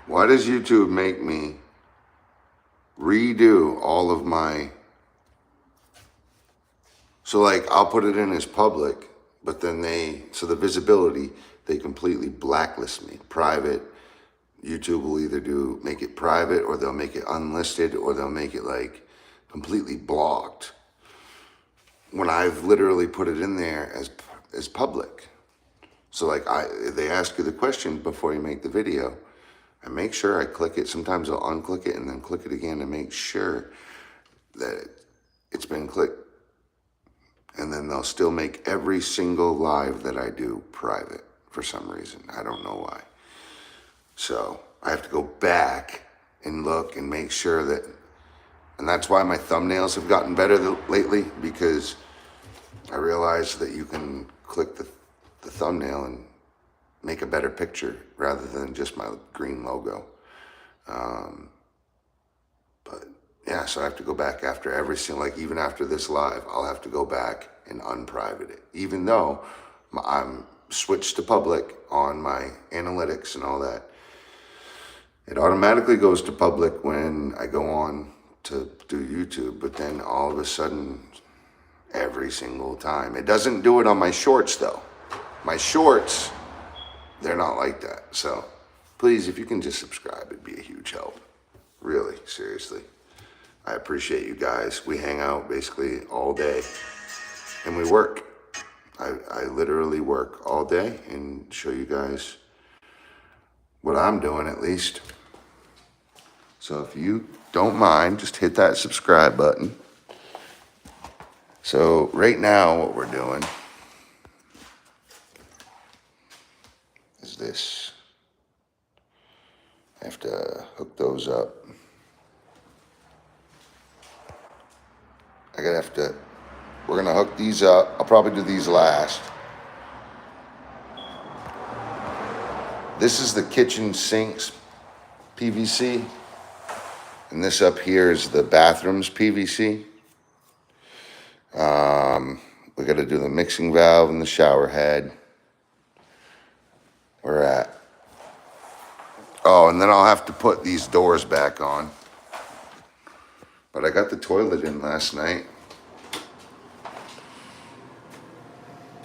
Why does YouTube make me redo all of my... So like I'll put it in as public, but then so the visibility, they completely blacklist me. Private, YouTube will either make it private, or they'll make it unlisted, or they'll make it like completely blocked. When I've literally put it in there as public. So like they ask you the question before you make the video. I make sure I click it. Sometimes I'll unclick it and then click it again to make sure that it's been clicked. And then they'll still make every single live that I do private for some reason. I don't know why. So I have to go back and look and make sure that, and that's why my thumbnails have gotten better lately, because I realized that you can click the thumbnail and make a better picture rather than just my green logo. But yeah, so I have to go back after every single, like even after this live, I'll have to go back and unprivate it. Even though I'm switched to public on my analytics and all that, it automatically goes to public when I go on to do YouTube, but then all of a sudden, every single time. It doesn't do it on my shorts though. My shorts, they're not like that. So please, if you can just subscribe, it'd be a huge help. Really, seriously. I appreciate you guys. We hang out basically all day and we work. I literally work all day and show you guys what I'm doing at least. So if you don't mind, just hit that subscribe button. So right now what we're doing is this. I have to hook those up. We're gonna hook these up. I'll probably do these last. This is the kitchen sinks PVC. And this up here is the bathroom's PVC. We gotta do the mixing valve and the shower head. We're at. Oh, and then I'll have to put these doors back on. But I got the toilet in last night.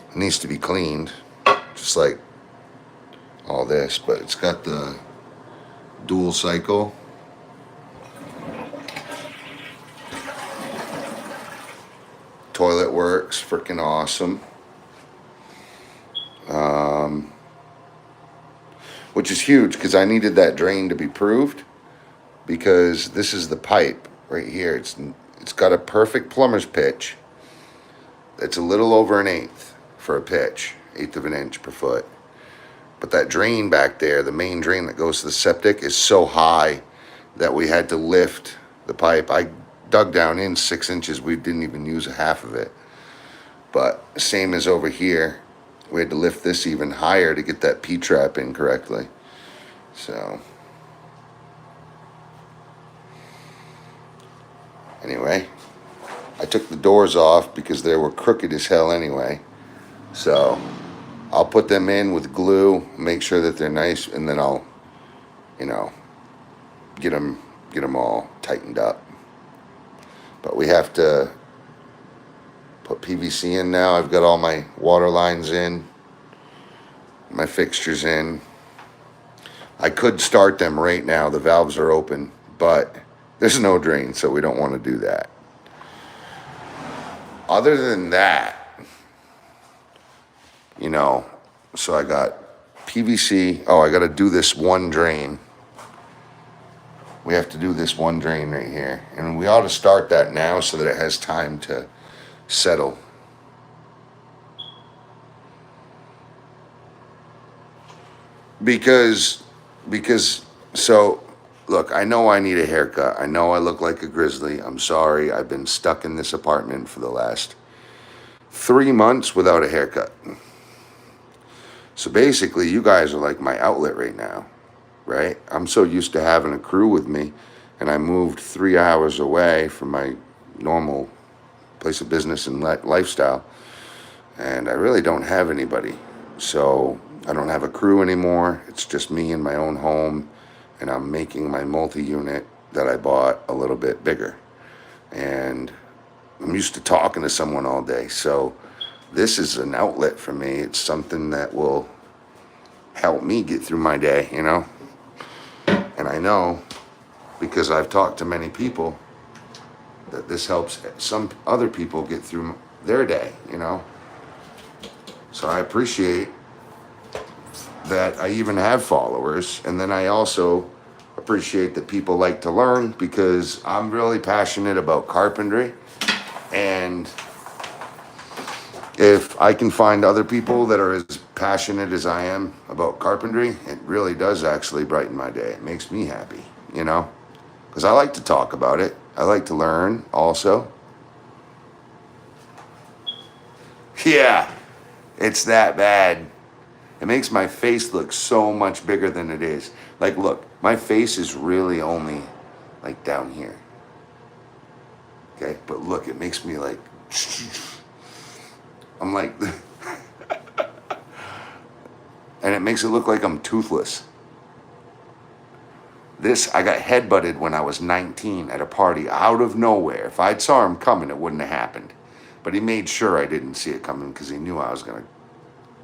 It needs to be cleaned, just like all this, but it's got the dual cycle. Toilet works, freaking awesome. Which is huge because I needed that drain to be proved, because this is the pipe right here. It's got a perfect plumber's pitch. It's a little over 1/8 for a pitch, 1/8 of an inch per foot. But that drain back there, the main drain that goes to the septic, is so high that we had to lift the pipe. I dug down in 6 inches. We didn't even use a half of it. But same as over here, we had to lift this even higher to get that P-trap in correctly. So anyway, I took the doors off because they were crooked as hell anyway. So I'll put them in with glue, make sure that they're nice, and then I'll, get them all tightened up. But we have to put PVC in now. I've got all my water lines in, my fixtures in. I could start them right now. The valves are open, but there's no drain, so we don't want to do that. Other than that, so I got PVC. Oh, I got to do this one drain. We have to do this one drain right here. And we ought to start that now so that it has time to settle. Because, so, look, I know I need a haircut. I know I look like a grizzly. I'm sorry. I've been stuck in this apartment for the last 3 months without a haircut. So basically, you guys are like my outlet right now, right? I'm so used to having a crew with me, and I moved 3 hours away from my normal place of business and lifestyle, and I really don't have anybody. So I don't have a crew anymore. It's just me in my own home, and I'm making my multi-unit that I bought a little bit bigger. And I'm used to talking to someone all day, so this is an outlet for me. It's something that will help me get through my day, you know? And I know, because I've talked to many people, that this helps some other people get through their day, you know? So I appreciate that I even have followers. And then I also appreciate that people like to learn, because I'm really passionate about carpentry. And if I can find other people that are as passionate as I am about carpentry, it really does actually brighten my day. It makes me happy, you know? Because I like to talk about it. I like to learn also. Yeah, it's that bad. It makes my face look so much bigger than it is. Like, look, my face is really only like down here. Okay, but look, it makes me like, I'm like, and it makes it look like I'm toothless. This, I got headbutted when I was 19 at a party out of nowhere. If I'd saw him coming, it wouldn't have happened. But he made sure I didn't see it coming, because he knew I was going to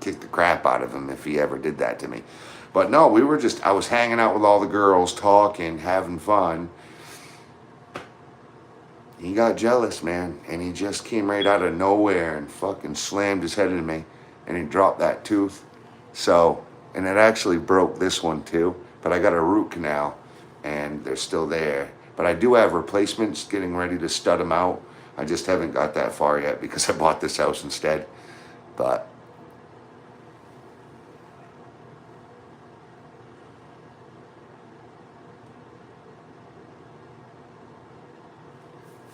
kick the crap out of him if he ever did that to me. But no, I was hanging out with all the girls, talking, having fun. He got jealous, man, and he just came right out of nowhere and fucking slammed his head into me, and he dropped that tooth. So, and it actually broke this one too, but I got a root canal, and they're still there. But I do have replacements, getting ready to stud them out. I just haven't got that far yet because I bought this house instead. But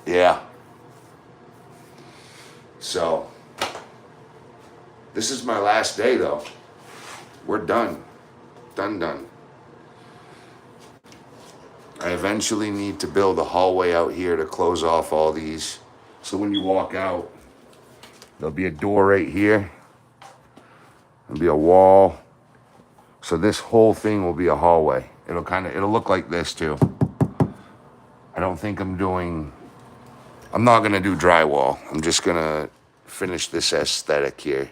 yeah. So, this is my last day though. We're done. Done. I eventually need to build a hallway out here to close off all these. So when you walk out, there'll be a door right here. There'll be a wall. So this whole thing will be a hallway. It'll look like this too. I don't think I'm not gonna do drywall. I'm just gonna finish this aesthetic here.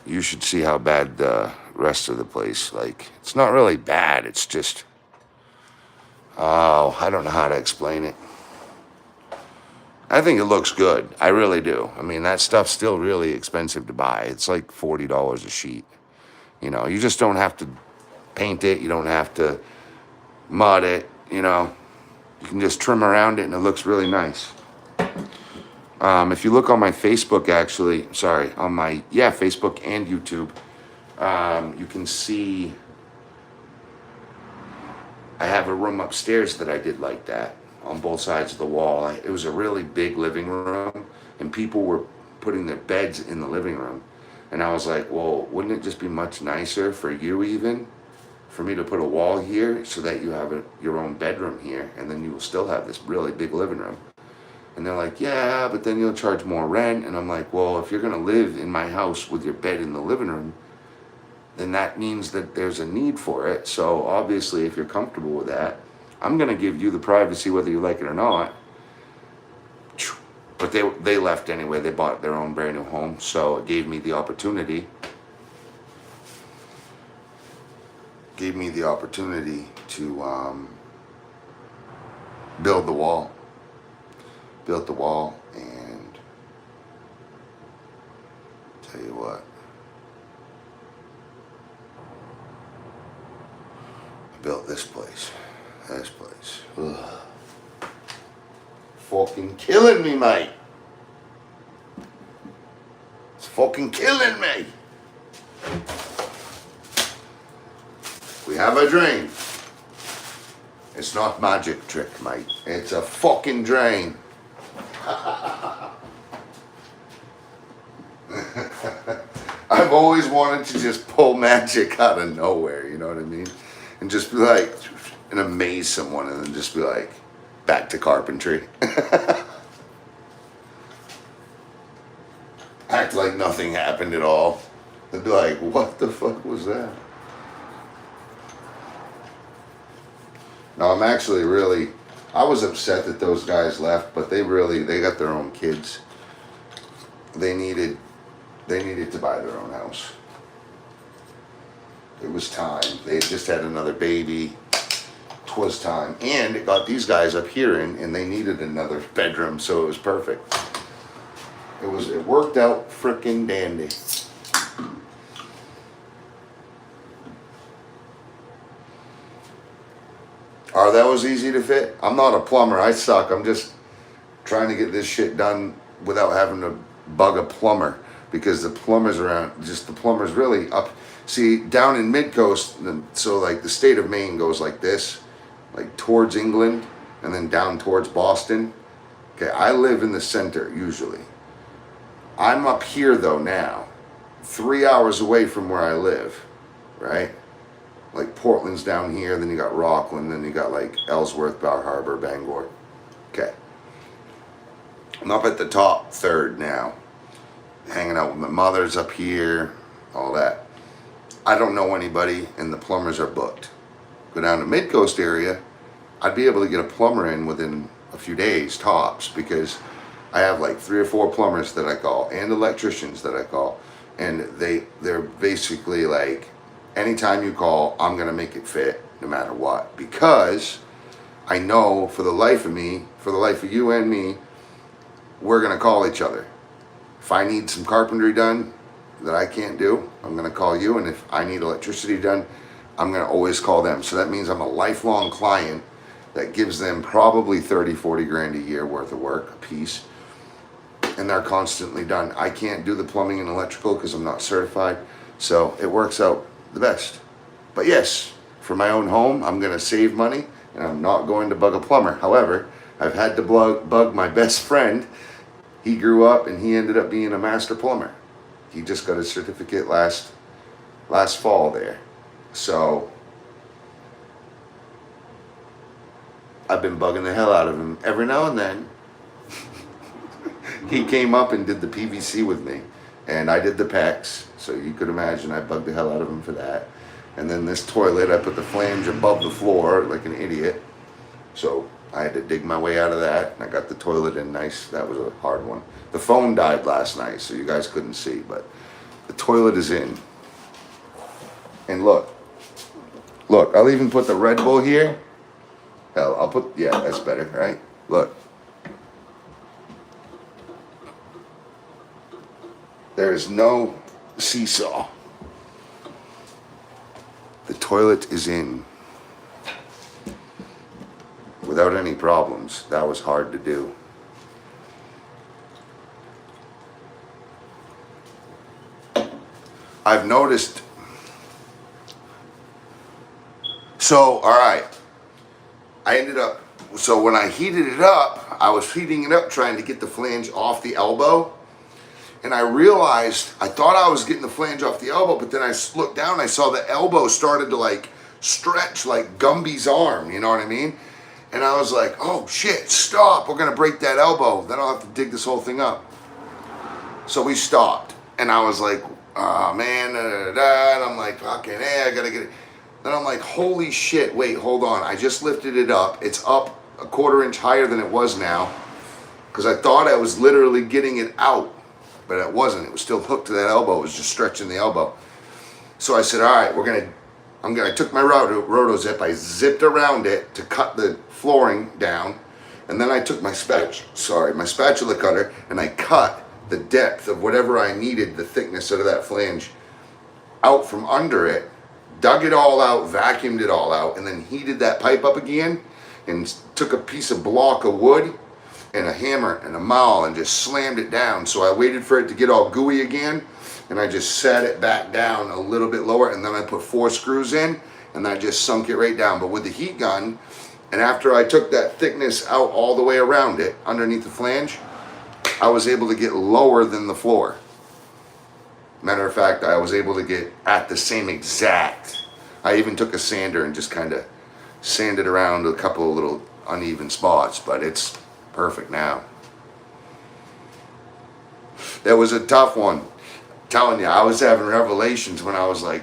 You should see how bad the rest of the place, like, it's not really bad. It's just, oh, I don't know how to explain it. I think it looks good. I really do. I mean, that stuff's still really expensive to buy. It's like $40 a sheet. You know, you just don't have to paint it. You don't have to mud it, you know. You can just trim around it and it looks really nice. If you look on my Facebook, Facebook and YouTube, you can see I have a room upstairs that I did like that on both sides of the wall. It was a really big living room, and people were putting their beds in the living room. And I was like, well, wouldn't it just be much nicer for you even, for me to put a wall here so that you have your own bedroom here, and then you will still have this really big living room. And they're like, yeah, but then you'll charge more rent. And I'm like, well, if you're going to live in my house with your bed in the living room, then that means that there's a need for it. So obviously, if you're comfortable with that, I'm going to give you the privacy whether you like it or not. But they left anyway. They bought their own brand new home. So it gave me the opportunity. To build the wall. Built the wall, and tell you what, I built this place. Ugh. Fucking killing me, mate. It's fucking killing me. We have a drain. It's not magic trick, mate. It's a fucking drain. I've always wanted to just pull magic out of nowhere, you know what I mean? And just be like, and amaze someone, and then just be like, back to carpentry. Act like nothing happened at all. They'd be like, what the fuck was that? No, I'm actually really, I was upset that those guys left, but they got their own kids. They needed to buy their own house. It was time. They had just had another baby. 'Twas time. And it got these guys up here in, and they needed another bedroom, so it was perfect. It worked out frickin' dandy. Oh, that was easy to fit? I'm not a plumber. I suck. I'm just trying to get this shit done without having to bug a plumber, because the plumbers really up. See, down in mid-coast, so like the state of Maine goes like this, like towards England and then down towards Boston. Okay, I live in the center usually. I'm up here though now, 3 hours away from where I live, right? Like Portland's down here, then you got Rockland, then you got like Ellsworth, Bar Harbor, Bangor. Okay. I'm up at the top third now, hanging out with my mother's up here, all that. I don't know anybody, and the plumbers are booked. Go down to mid-coast area, I'd be able to get a plumber in within a few days tops, because I have like 3 or 4 plumbers that I call and electricians that I call, and they're basically like, anytime you call, I'm gonna make it fit no matter what, because I know for the life of me, for the life of you and me, we're gonna call each other. If I need some carpentry done that I can't do, I'm gonna call you, and if I need electricity done, I'm gonna always call them. So that means I'm a lifelong client that gives them probably 30, 40 grand a year worth of work a piece, and they're constantly done. I can't do the plumbing and electrical because I'm not certified, so it works out the best. But yes, for my own home, I'm gonna save money, and I'm not going to bug a plumber. However, I've had to bug my best friend. He grew up and he ended up being a master plumber. He just got his certificate last fall there. So I've been bugging the hell out of him every now and then. He came up and did the PVC with me, and I did the PEX, so you could imagine I bugged the hell out of him for that. And then this toilet, I put the flange above the floor like an idiot, so I had to dig my way out of that, and I got the toilet in nice. That was a hard one. The phone died last night, so you guys couldn't see, but the toilet is in. And look, I'll even put the Red Bull here. Hell, I'll put, yeah, that's better, right? Look. There is no seesaw. The toilet is in without any problems. That was hard to do. I've noticed. So, all right. So when I heated it up, I was heating it up trying to get the flange off the elbow. And I realized, I thought I was getting the flange off the elbow, but then I looked down, I saw the elbow started to like stretch like Gumby's arm, you know what I mean? And I was like, oh shit, stop, we're gonna break that elbow. Then I'll have to dig this whole thing up. So we stopped, and I was like, oh man, and I'm like, fucking, hey, I gotta get it. Then I'm like, holy shit, wait, hold on. I just lifted it up. It's up a 1/4 inch higher than it was now, because I thought I was literally getting it out, but it wasn't. It was still hooked to that elbow. It was just stretching the elbow. So I said, all right, I took my roto zip, I zipped around it to cut the flooring down, and then I took my spatula cutter, and I cut the depth of whatever I needed, the thickness of that flange, out from under it, dug it all out, vacuumed it all out, and then heated that pipe up again, and took a piece of block of wood and a hammer and a maul and just slammed it down. So I waited for it to get all gooey again, and I just sat it back down a little bit lower, and then I put 4 screws in, and I just sunk it right down. But with the heat gun, and after I took that thickness out all the way around it, underneath the flange, I was able to get lower than the floor. Matter of fact, I was able to get at the same exact. I even took a sander and just kind of sanded around a couple of little uneven spots, but it's perfect now. That was a tough one. I'm telling you, I was having revelations when I was like,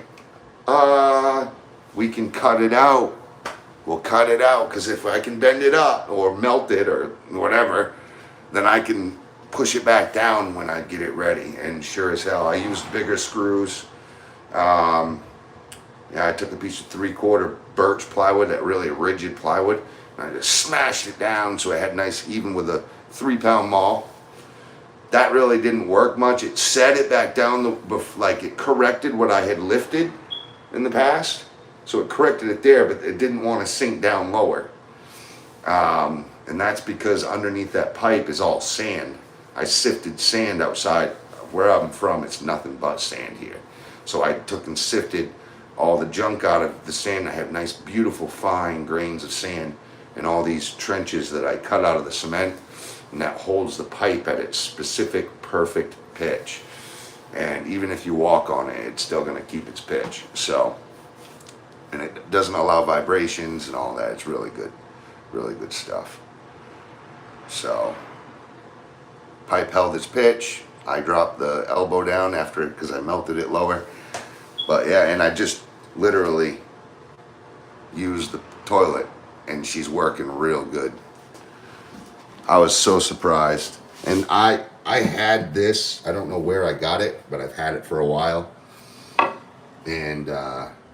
we can cut it out. we'll cut it out, because if I can bend it up or melt it or whatever, then I can push it back down when I get it ready. And sure as hell, I used bigger screws. Yeah, I took a piece of 3/4 birch plywood, that really rigid plywood, and I just smashed it down so it had nice even with a 3-pound maul. That really didn't work much. It set it back down, like it corrected what I had lifted in the past. So it corrected it there, but it didn't want to sink down lower. And that's because underneath that pipe is all sand. I sifted sand outside. Where I'm from, it's nothing but sand here. So I took and sifted all the junk out of the sand. I have nice, beautiful, fine grains of sand in all these trenches that I cut out of the cement. And that holds the pipe at its specific, perfect pitch. And even if you walk on it, it's still going to keep its pitch. So, and it doesn't allow vibrations and all that. It's really good stuff. So, pipe held its pitch. I dropped the elbow down after it because I melted it lower. But yeah, and I just literally used the toilet, and she's working real good. I was so surprised. And I had this, I don't know where I got it, but I've had it for a while. And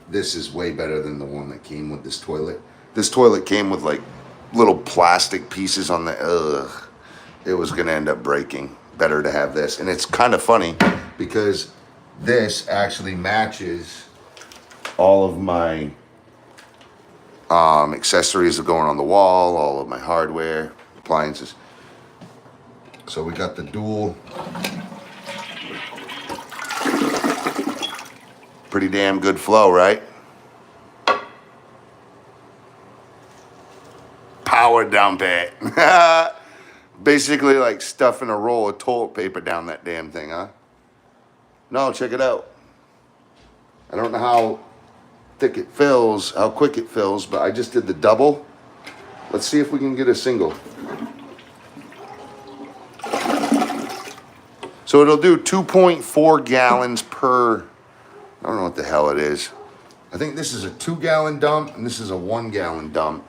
this is way better than the one that came with this toilet. This toilet came with like little plastic pieces on the, it was gonna end up breaking. Better to have this. And it's kind of funny because this actually matches all of my accessories that are going on the wall, all of my hardware, appliances. So we got the dual. Pretty damn good flow, right? Power dump it. Basically like stuffing a roll of toilet paper down that damn thing, huh? No, check it out. I don't know how thick it fills, how quick it fills, but I just did the double. Let's see if we can get a single. So it'll do 2.4 gallons per, I don't know what the hell it is. I think this is a 2-gallon dump and this is a 1-gallon dump.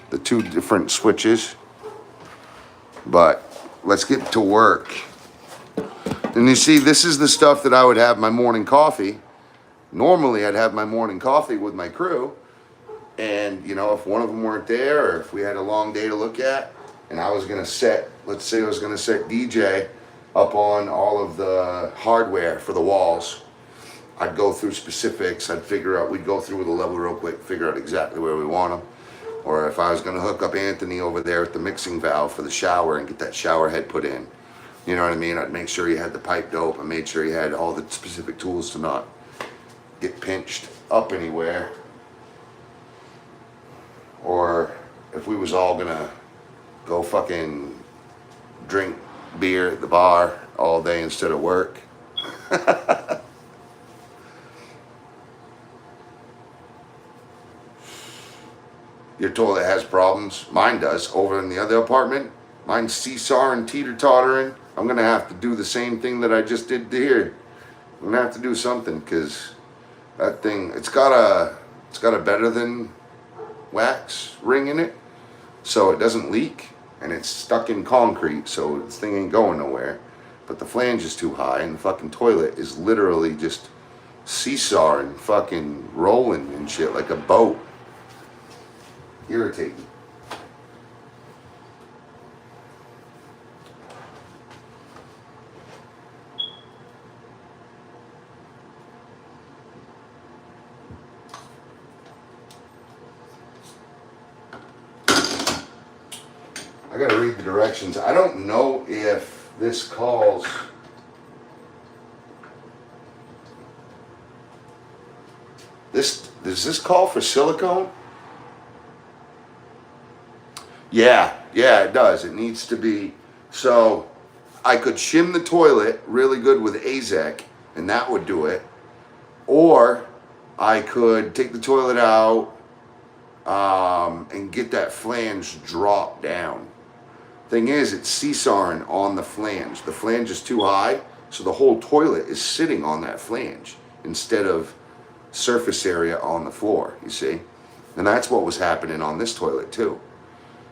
The two different switches. But let's get to work. And you see, this is the stuff that I would have my morning coffee. Normally, I'd have my morning coffee with my crew. And, you know, if one of them weren't there, or if we had a long day to look at, and I was going to set, let's say I was going to set DJ up on all of the hardware for the walls, I'd go through specifics. I'd figure out, we'd go through with a level real quick, figure out exactly where we want them. Or if I was going to hook up Anthony over there at the mixing valve for the shower and get that shower head put in, you know what I mean? I'd make sure he had the pipe dope. I made sure he had all the specific tools to not get pinched up anywhere. Or if we was all going to go fucking drink beer at the bar all day instead of work. Your toilet has problems. Mine does. Over in the other apartment, mine's seesaw and teeter-tottering. I'm going to have to do the same thing that I just did here. I'm going to have to do something because that thing, it's got a better than wax ring in it, so it doesn't leak, and it's stuck in concrete, so this thing ain't going nowhere. But the flange is too high, and the fucking toilet is literally just seesawing, fucking rolling and shit like a boat. Irritating. I gotta read the directions. I don't know if this calls. Does this call for silicone? Yeah, it does. It needs to be. So I could shim the toilet really good with Azek, and that would do it. Or I could take the toilet out and get that flange dropped down. Thing is, it's seesawing on the flange. The flange is too high, so the whole toilet is sitting on that flange instead of surface area on the floor, you see? And that's what was happening on this toilet too.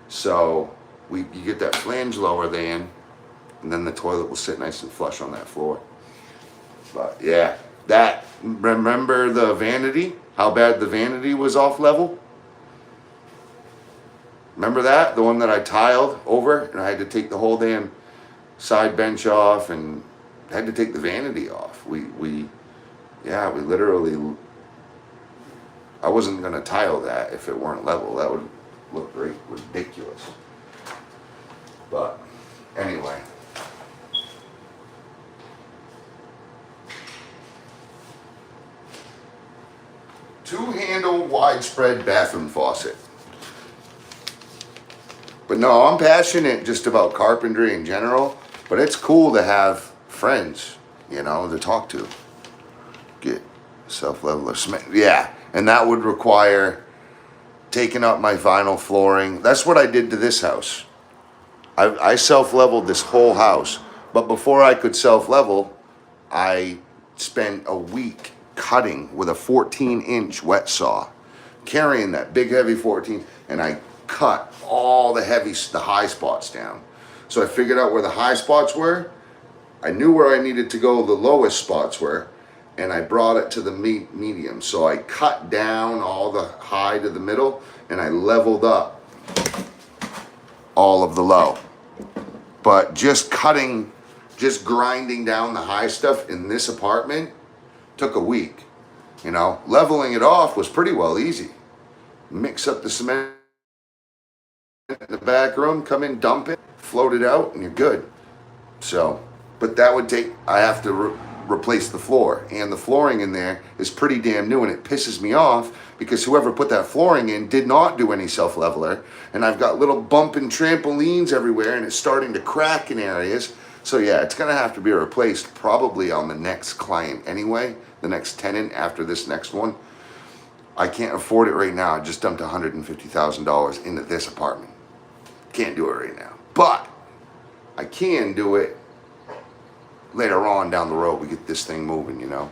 So you get that flange lower than, and then the toilet will sit nice and flush on that floor. But yeah, remember the vanity? How bad the vanity was off level? Remember that? The one that I tiled over and I had to take the whole damn side bench off and had to take the vanity off. We literally, I wasn't gonna tile that if it weren't level. That would look great, ridiculous. But anyway. Two-handle widespread bathroom faucet. But no, I'm passionate just about carpentry in general, but it's cool to have friends, you know, to talk to. Get self-leveler cement. Yeah, and that would require taking up my vinyl flooring. That's what I did to this house. I self-leveled this whole house, but before I could self-level, I spent a week cutting with a 14-inch wet saw, carrying that big heavy 14, and I cut all the high spots down. So I figured out where the high spots were. I knew where I needed to go, the lowest spots were, and I brought it to the medium. So I cut down all the high to the middle, and I leveled up all of the low. But just grinding down the high stuff in this apartment took a week. You know, leveling it off was pretty well easy. Mix up the cement in the back room, come in, dump it, float it out, and you're good. So, but that would take, I have to replace the floor, and the flooring in there is pretty damn new, and it pisses me off because whoever put that flooring in did not do any self-leveler, and I've got little bumping trampolines everywhere, and it's starting to crack in areas. So yeah, it's gonna have to be replaced probably on the next client anyway, the next tenant after this next one. I can't afford it right now. I just dumped $150,000 into this apartment. Can't do it right now, but I can do it later on down the road. We get this thing moving, you know.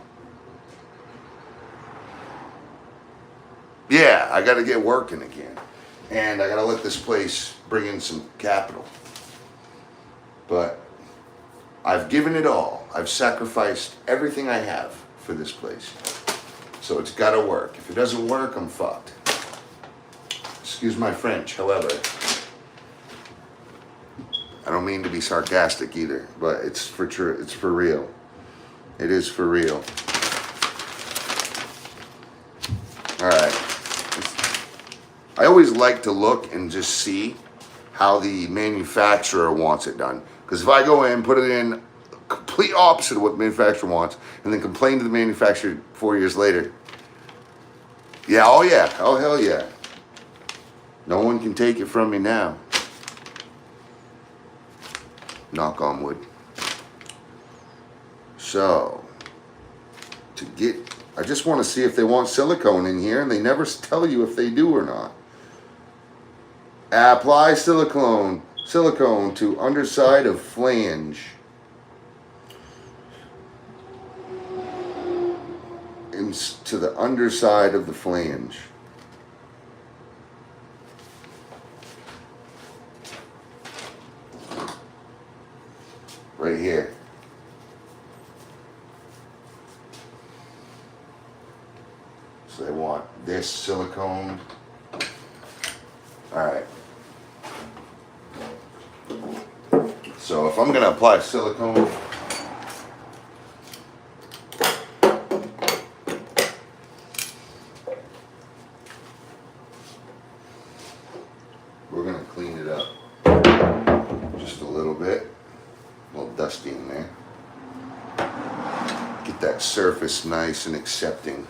Yeah, I got to get working again, and I got to let this place bring in some capital. But I've given it all. I've sacrificed everything I have for this place, so it's got to work. If it doesn't work, I'm fucked. Excuse my French, however. I don't mean to be sarcastic either, but it's for true. It's for real. It is for real. All right. I always like to look and just see how the manufacturer wants it done. Because if I go in, put it in complete opposite of what the manufacturer wants, and then complain to the manufacturer 4 years later, yeah, oh hell yeah. No one can take it from me now. Knock on wood. So, I just want to see if they want silicone in here, and they never tell you if they do or not. Apply silicone to underside of flange. To the underside of the flange. Right here. So they want this silicone. All right. So if I'm gonna apply silicone, we're gonna clean it up just a little bit. A little dusty in there. Get that surface nice and accepting.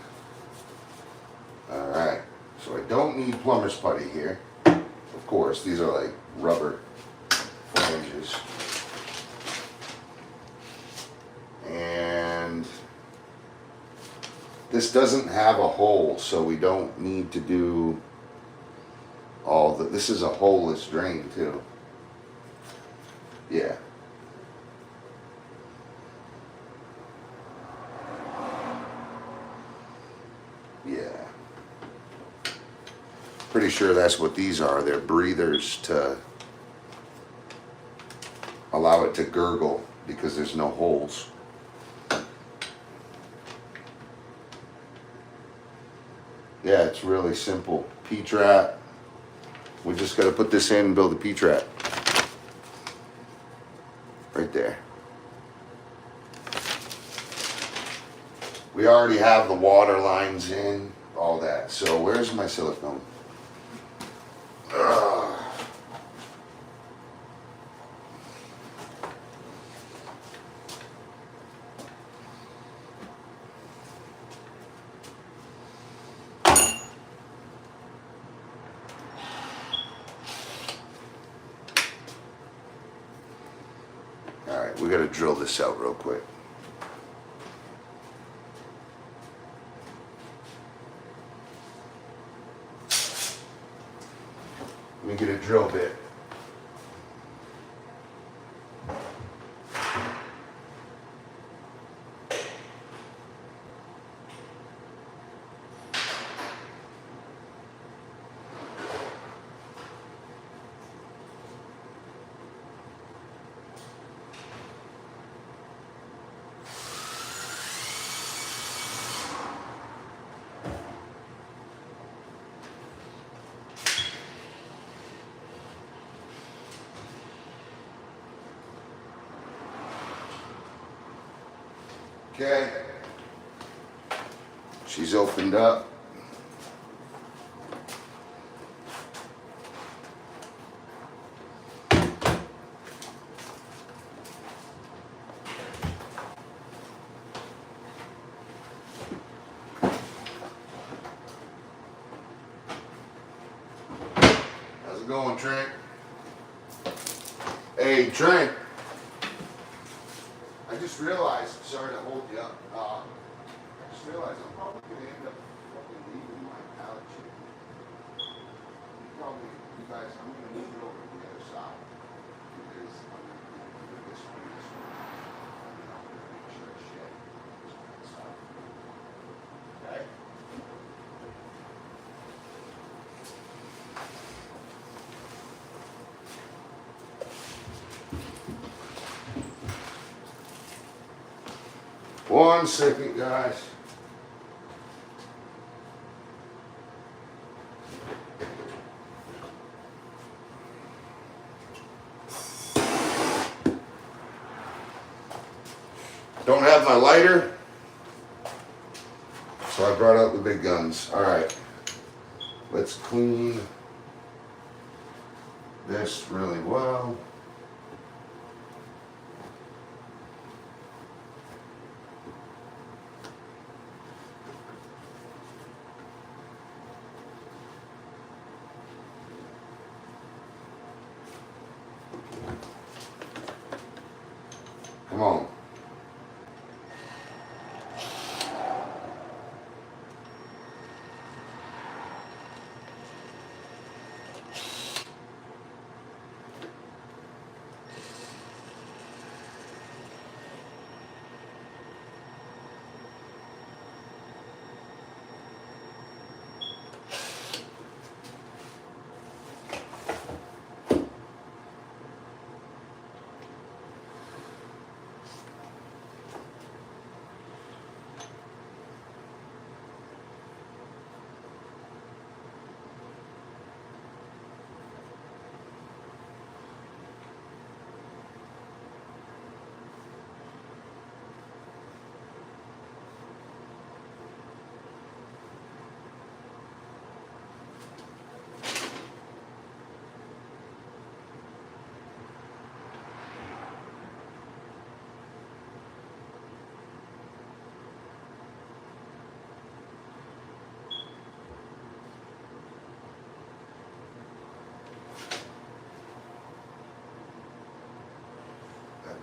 All right. So I don't need plumber's putty here. Of course, these are like rubber flanges. And this doesn't have a hole, so we don't need to do all the, this is a holeless drain too. Yeah. Yeah. pretty sure that's what these are. They're breathers to allow it to gurgle because there's no holes. Yeah, it's really simple. P-trap. We just got to put this in and build a P-trap. Right there. We already have the water lines in, all that. So where's my silicone? Ugh. All right, we got to drill this out real quick. Let me get a drill bit. Okay, she's opened up. How's it going, Trent? Hey, Trent. I just realized, sorry to hold you up. I just realized I'm probably going to end up fucking leaving my pallet chicken. You guys, I'm going to move it over to the other side because I'm going to do this one, and then I'm going to make sure I shed this one side. Okay? One second, guys. Don't have my lighter, so I brought out the big guns. All right, let's clean this really well. Come on.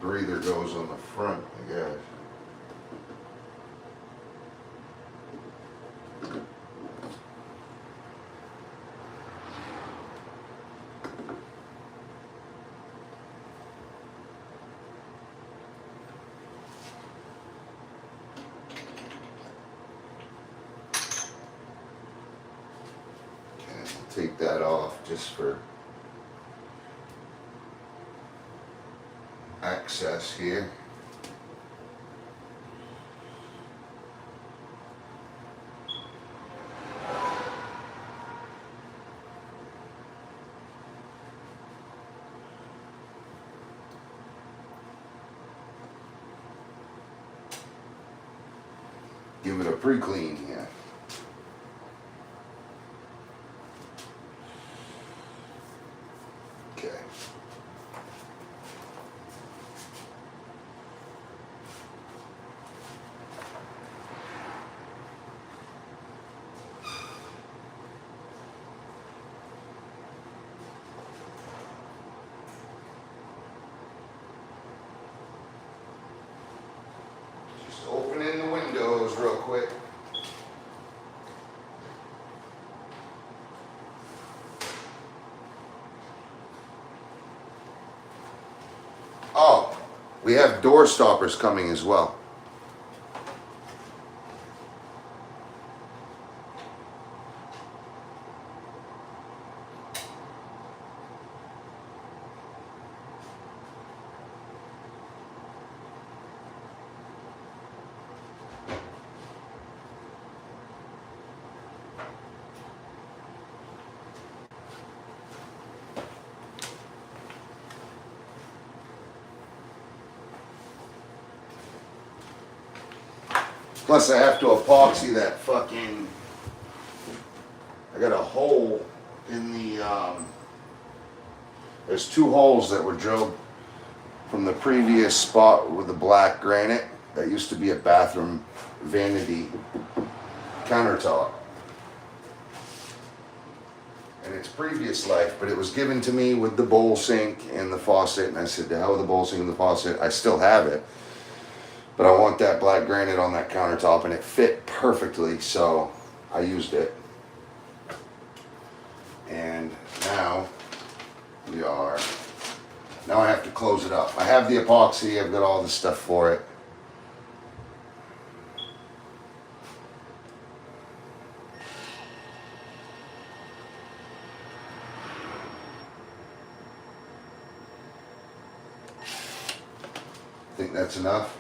Breather goes on the front, I guess. Okay, take that off just for access here. Give it a pre-clean here. Okay. Just opening the windows real quick. Oh, we have door stoppers coming as well. Plus I have to epoxy that fucking, I got a hole in the, there's 2 holes that were drilled from the previous spot with the black granite. That used to be a bathroom vanity countertop. In its previous life, but it was given to me with the bowl sink and the faucet, and I said, to hell with the bowl sink and the faucet. I still have it. But I want that black granite on that countertop, and it fit perfectly, so I used it. And now now I have to close it up. I have the epoxy, I've got all the stuff for it. Think that's enough?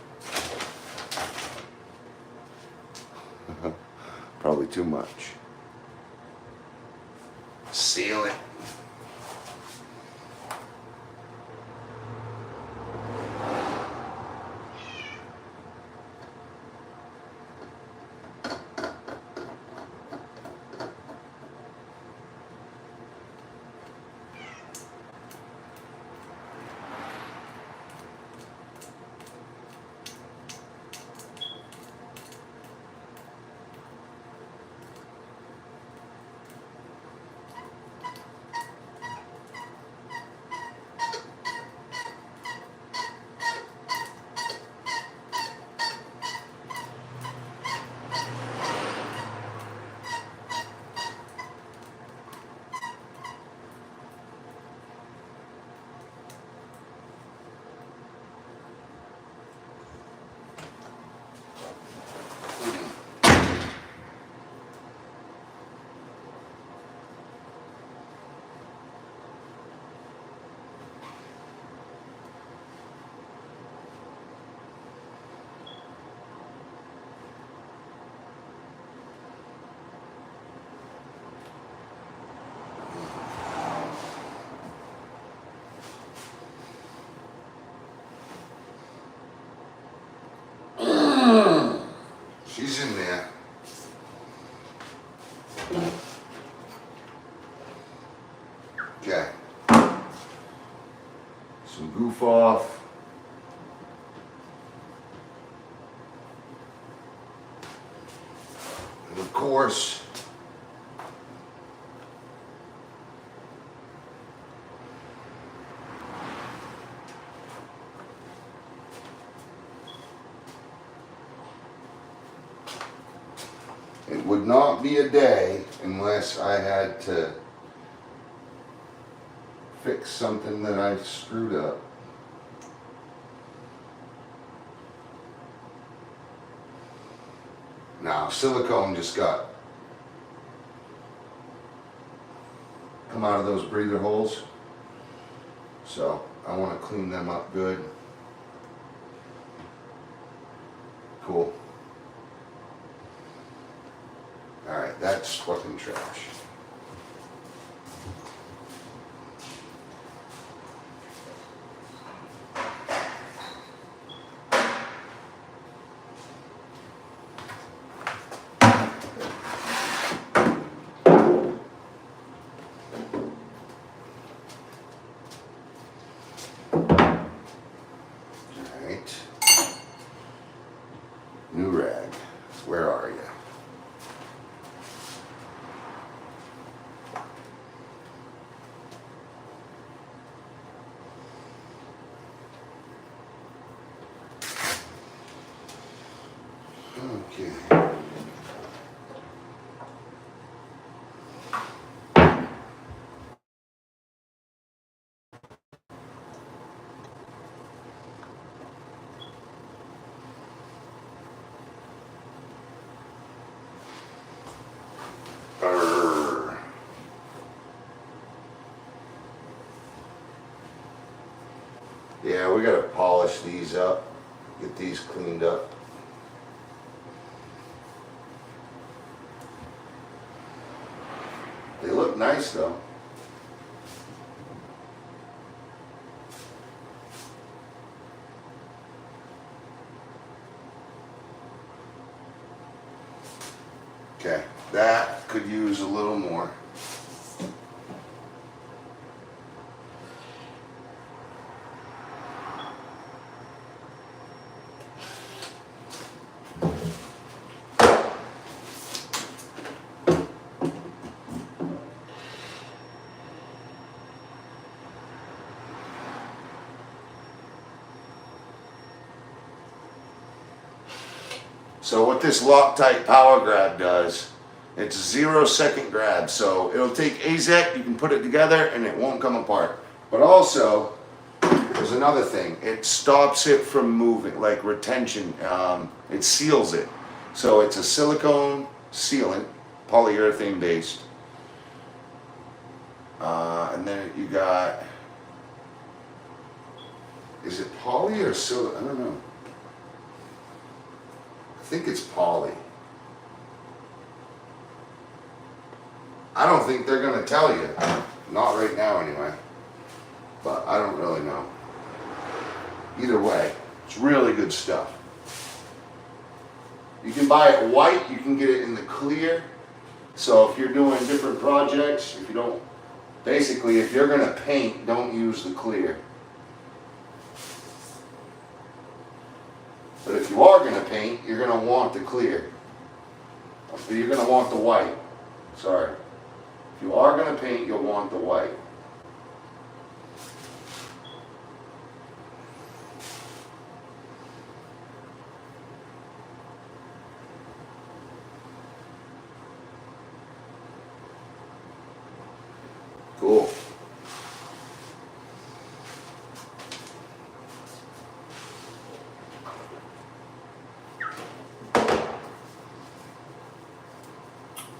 Probably too much. Seal it. She's in there. Okay. Some goof off. And of course, it would not be a day unless I had to fix something that I screwed up. Now, silicone just got come out of those breather holes. So I want to clean them up good. Cool. All right, that's fucking trash. New rag, where are you? Okay. Arr. Yeah, we gotta polish these up, get these cleaned up. They look nice though. Okay, that could use a little more. So what this Loctite power grab does, it's a 0-second grab. So it'll take AZEC, you can put it together and it won't come apart. But also, there's another thing. It stops it from moving, like retention. It seals it. So it's a silicone sealant, polyurethane based. And then you got, is it poly or silicone? I don't know. I think it's poly. I don't think they're gonna tell you. Not right now anyway. But I don't really know. Either way, it's really good stuff. You can buy it white, you can get it in the clear. So if you're doing different projects, if you don't, basically if you're gonna paint, don't use the clear. But if you are going to paint, you're going to want the clear. You're going to want the white. Sorry. If you are going to paint, you'll want the white. Cool.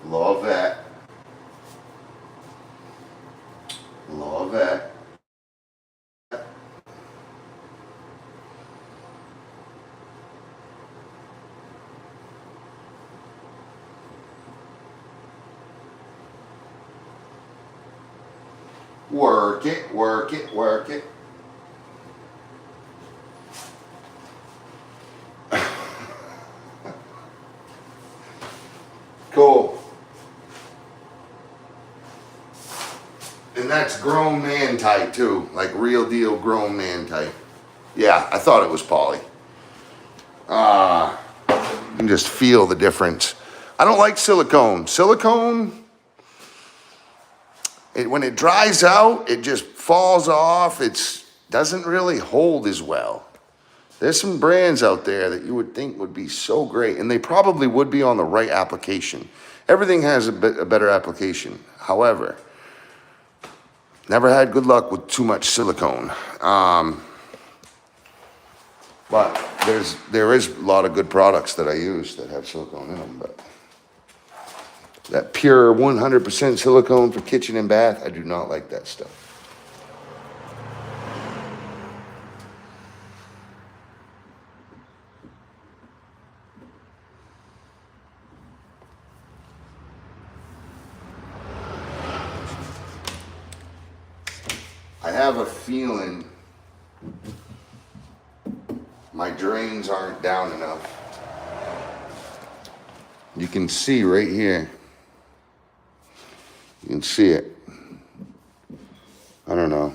Love that. Love that. Work it, work it, work it. Cool. And that's grown man type too, like real deal grown man type. Yeah, I thought it was poly. You can just feel the difference. I don't like silicone. Silicone, when it dries out, it just falls off. It doesn't really hold as well. There's some brands out there that you would think would be so great, and they probably would be on the right application. Everything has a better application. However, never had good luck with too much silicone. But there is a lot of good products that I use that have silicone in them. But That pure 100% silicone for kitchen and bath, I do not like that stuff. I have a feeling my drains aren't down enough. You can see right here. You can see it. I don't know.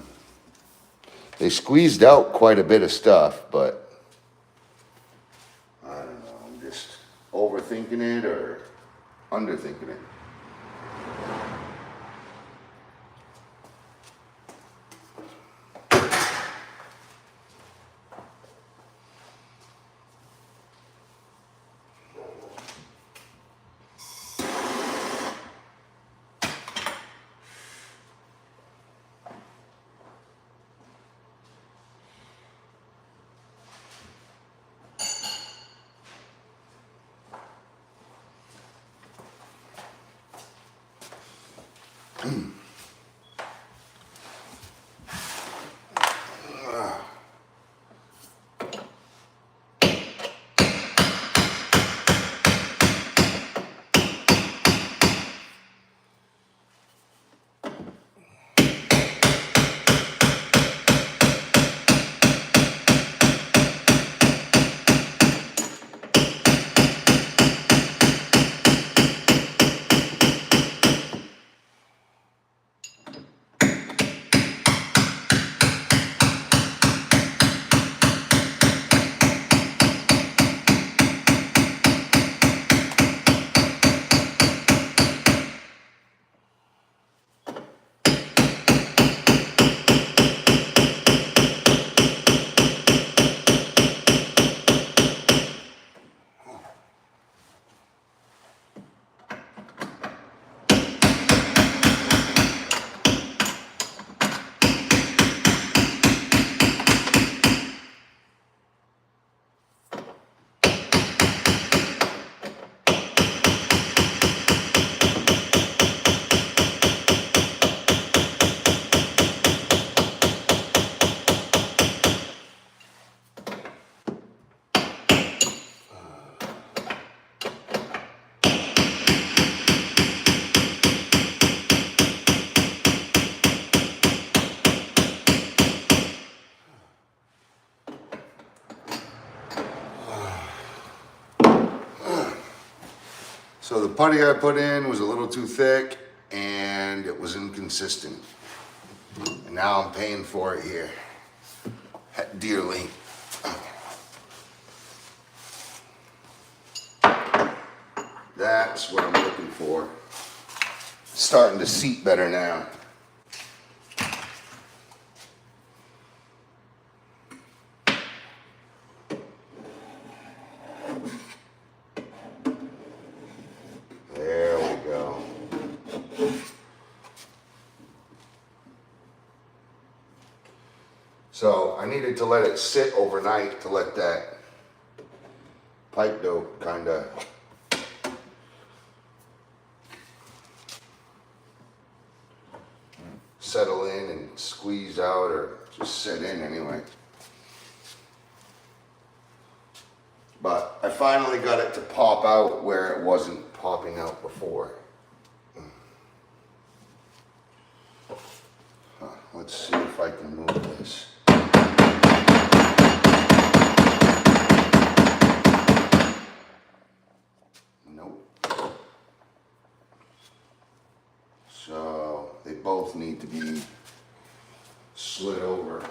They squeezed out quite a bit of stuff, but I don't know. I'm just overthinking it or underthinking it. So the putty I put in was a little too thick and it was inconsistent. And now I'm paying for it here dearly. That's what I'm looking for. Starting to seat better now. There we go. So I needed to let it sit overnight to let that pipe dough kind of settle in and squeeze out, or just set in anyway. But I finally got it to pop out where it wasn't popping out before. Let's see if I can move this. Nope. So they both need to be slid over.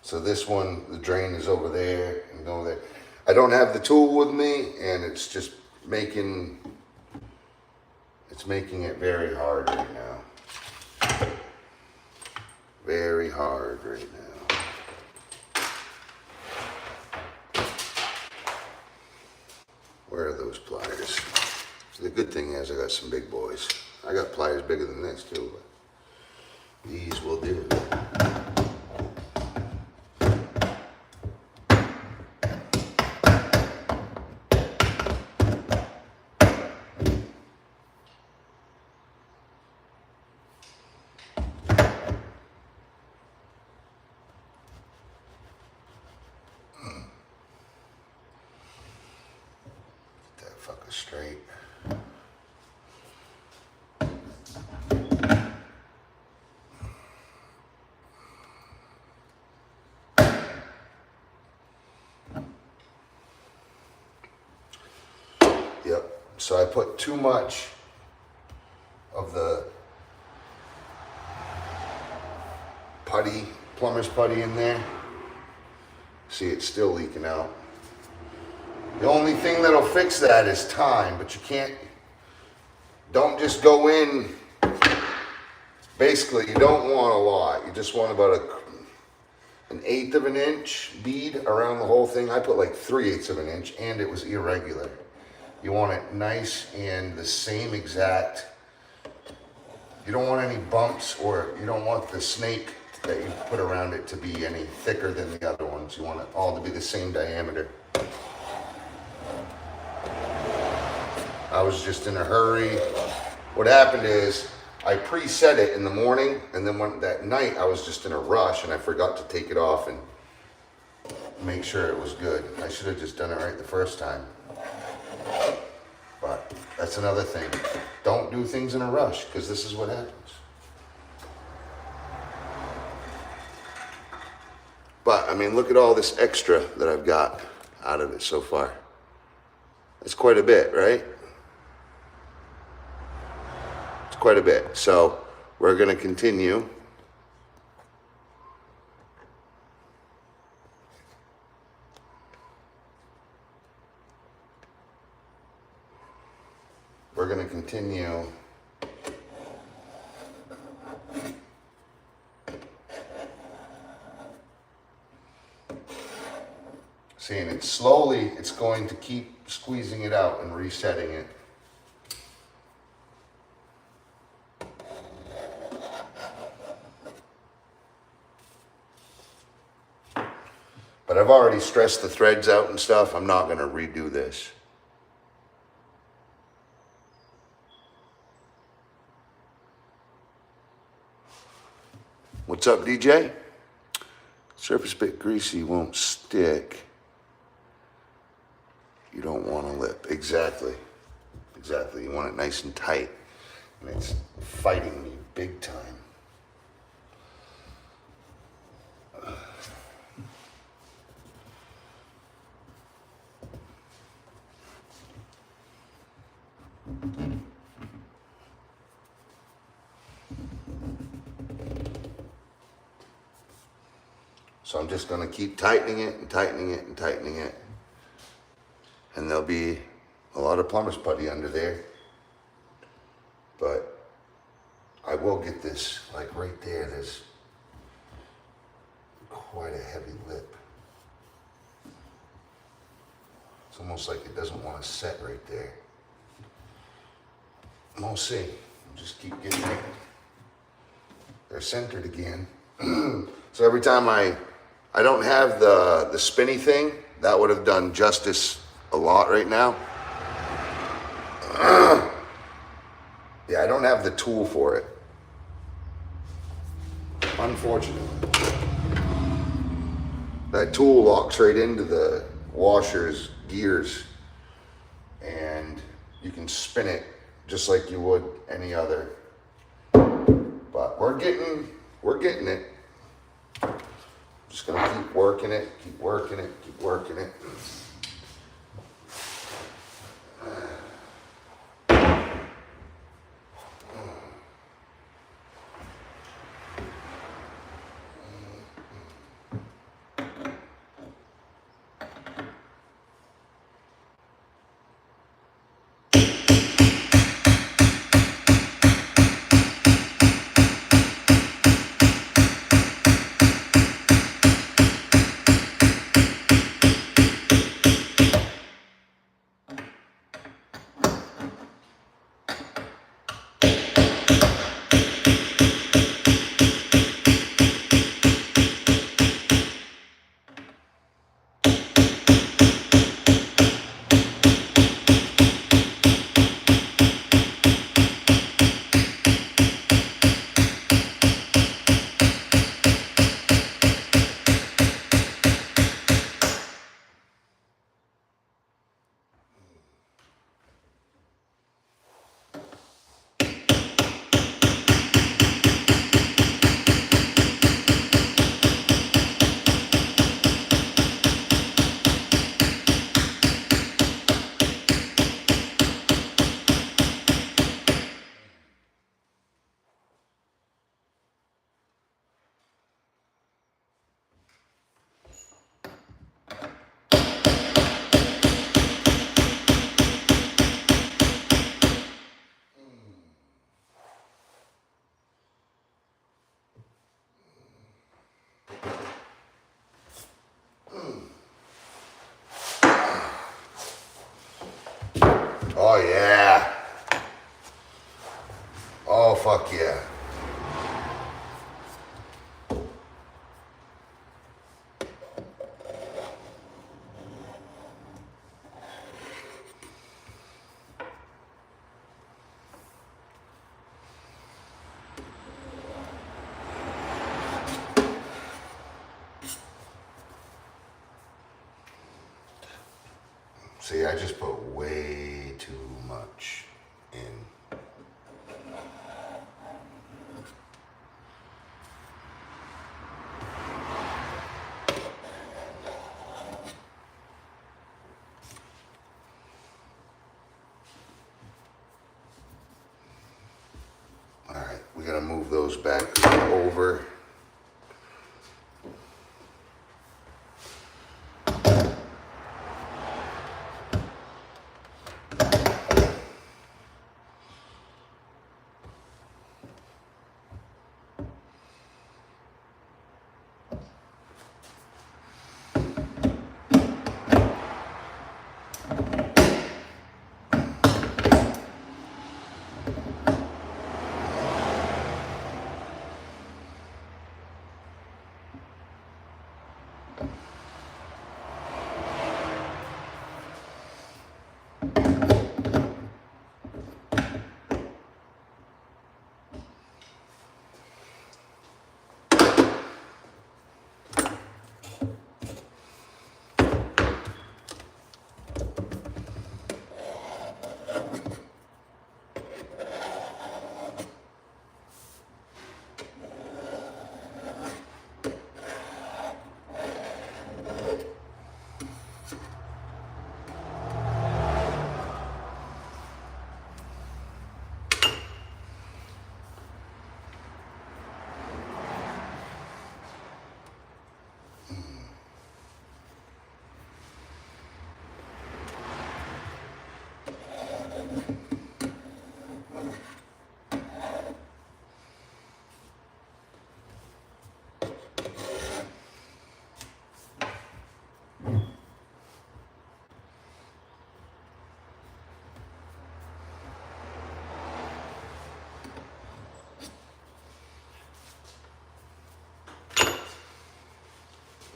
So this one, the drain is over there and over there. I don't have the tool with me, and it's just making it very hard right now. very hard right now. Where are those pliers? The good thing is I got some big boys. I got pliers bigger than this too, but these will do. Fucker straight. Yep. So I put too much of the putty, plumber's putty in there. See, it's still leaking out. The only thing that'll fix that is time, but you can't, don't just go in, basically you don't want a lot. You just want about an 1/8 of an inch bead around the whole thing. I put like 3/8 of an inch and it was irregular. You want it nice and the same exact, you don't want any bumps or you don't want the snake that you put around it to be any thicker than the other ones. You want it all to be the same diameter. I was just in a hurry. What happened is I preset it in the morning, and then that night I was just in a rush and I forgot to take it off and make sure it was good. I should have just done it right the first time. But that's another thing. Don't do things in a rush, because this is what happens. But I mean, look at all this extra that I've got out of it so far. It's quite a bit, right? Quite a bit. So we're going to continue. We're going to continue seeing it slowly. It's going to keep squeezing it out and resetting it. But I've already stressed the threads out and stuff. I'm not going to redo this. What's up, DJ? Surface bit greasy, won't stick. You don't want a lip. Exactly. Exactly. You want it nice and tight. And it's fighting me big time. So I'm just going to keep tightening it and tightening it and tightening it. And there'll be a lot of plumber's putty under there. But I will get this, like right there, there's quite a heavy lip. It's almost like it doesn't want to set right there. We'll see. Just keep getting it. They're centered again. So every time I don't have the spinny thing, that would have done justice a lot right now. Yeah, I don't have the tool for it, unfortunately. That tool locks right into the washer's gears and you can spin it just like you would any other. But we're getting it. Just gonna keep working it, keep working it, keep working it. See, I just put way too much in. All right, we gotta move those back over.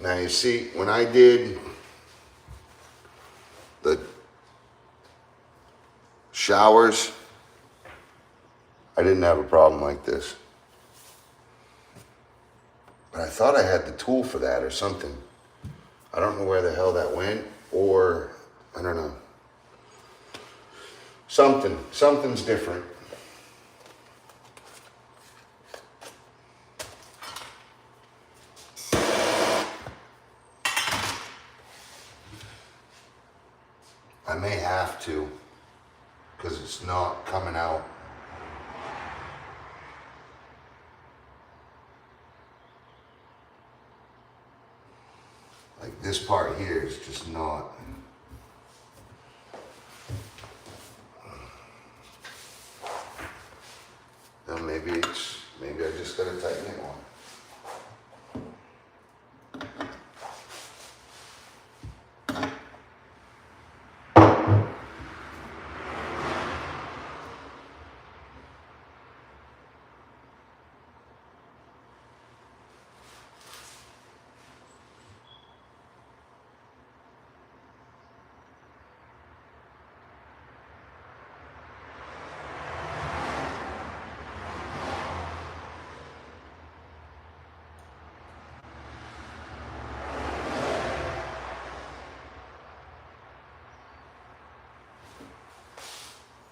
Now you see, when I did the showers, I didn't have a problem like this. But I thought I had the tool for that or something. I don't know where the hell that went, or I don't know. Something's different. I may have to, because it's not coming out. Like this part here is just not. Then maybe I just gotta tighten it on.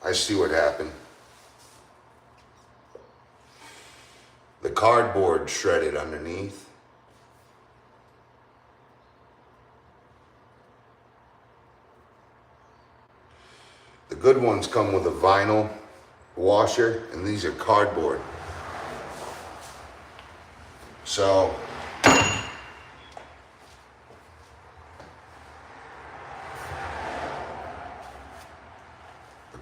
I see what happened. The cardboard shredded underneath. The good ones come with a vinyl washer, and these are cardboard. So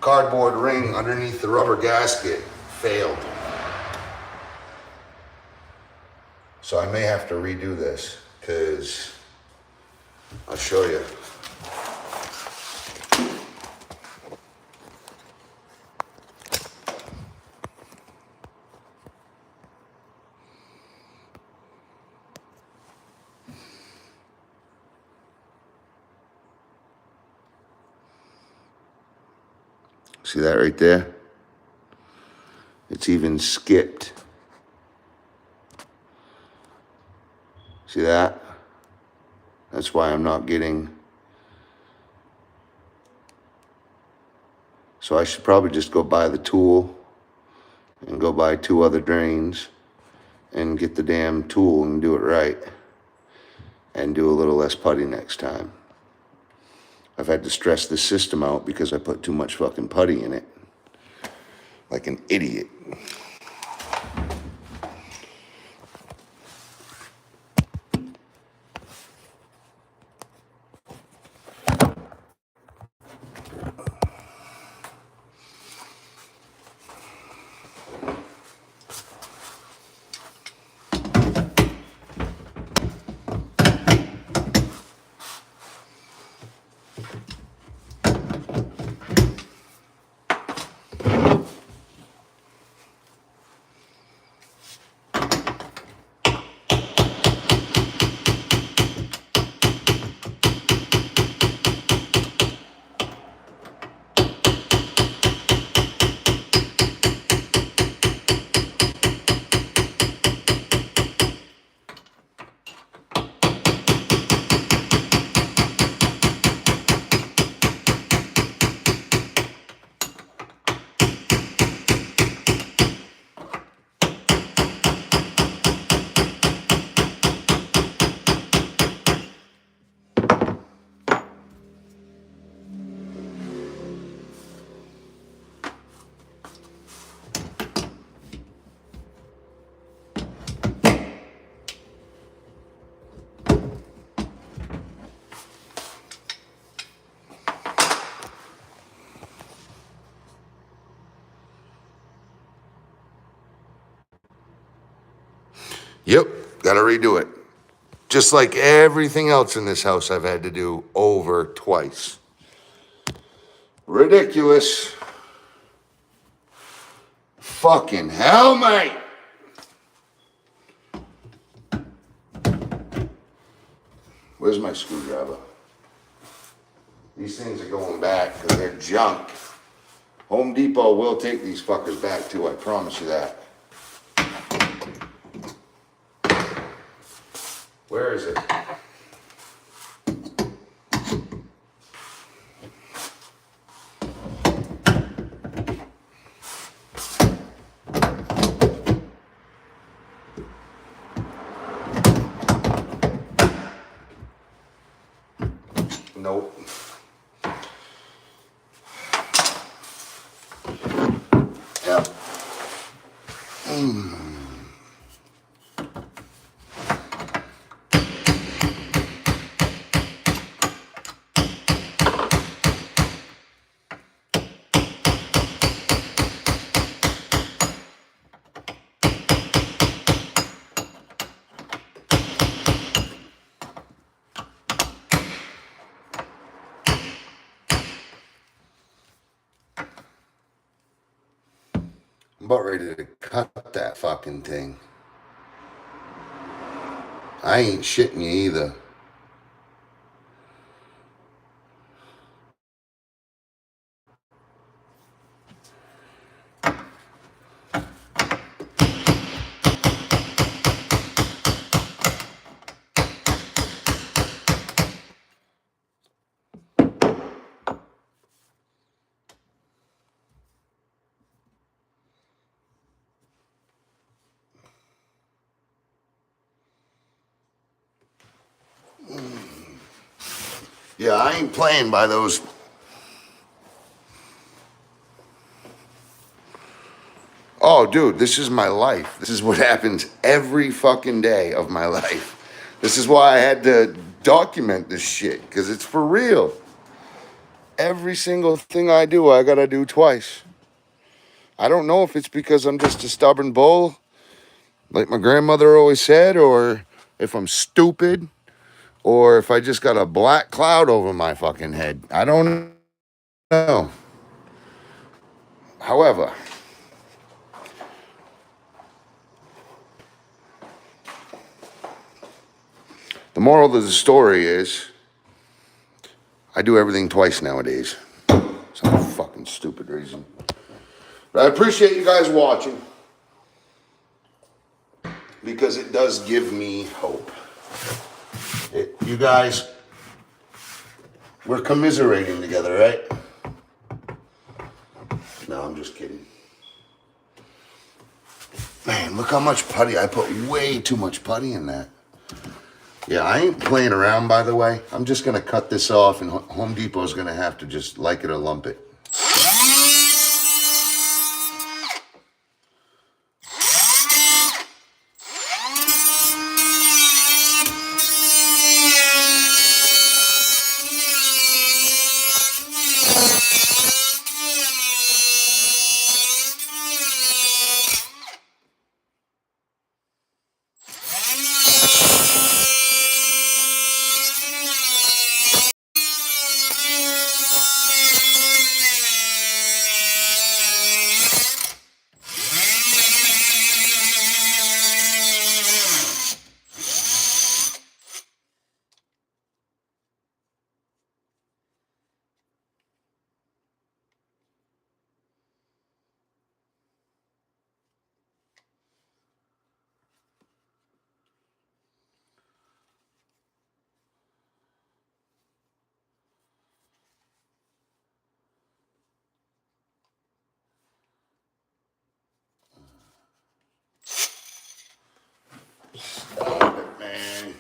cardboard ring underneath the rubber gasket failed. So I may have to redo this, because I'll show you. See that right there? It's even skipped. See that? That's why I'm not getting So I should probably just go buy the tool and go buy 2 other drains and get the damn tool and do it right. And do a little less putty next time. I've had to stress this system out because I put too much fucking putty in it. Like an idiot. Yep, gotta redo it. Just like everything else in this house I've had to do over twice. Ridiculous. Fucking hell, mate. Where's my screwdriver? These things are going back because they're junk. Home Depot will take these fuckers back too, I promise you that. Where is it? Nope. Yep. I'm about ready to cut that fucking thing. I ain't shitting you either. Yeah, I ain't playing by those. Oh, dude, this is my life. This is what happens every fucking day of my life. This is why I had to document this shit, because it's for real. Every single thing I do, I gotta do twice. I don't know if it's because I'm just a stubborn bull, like my grandmother always said, or if I'm stupid, or if I just got a black cloud over my fucking head. I don't know. However, the moral of the story is I do everything twice nowadays. Some fucking stupid reason. But I appreciate you guys watching, because it does give me hope. You guys, we're commiserating together, right? No, I'm just kidding. Man, look how much putty. I put way too much putty in that. Yeah, I ain't playing around, by the way. I'm just going to cut this off, and Home Depot's going to have to just like it or lump it. Stop it, man.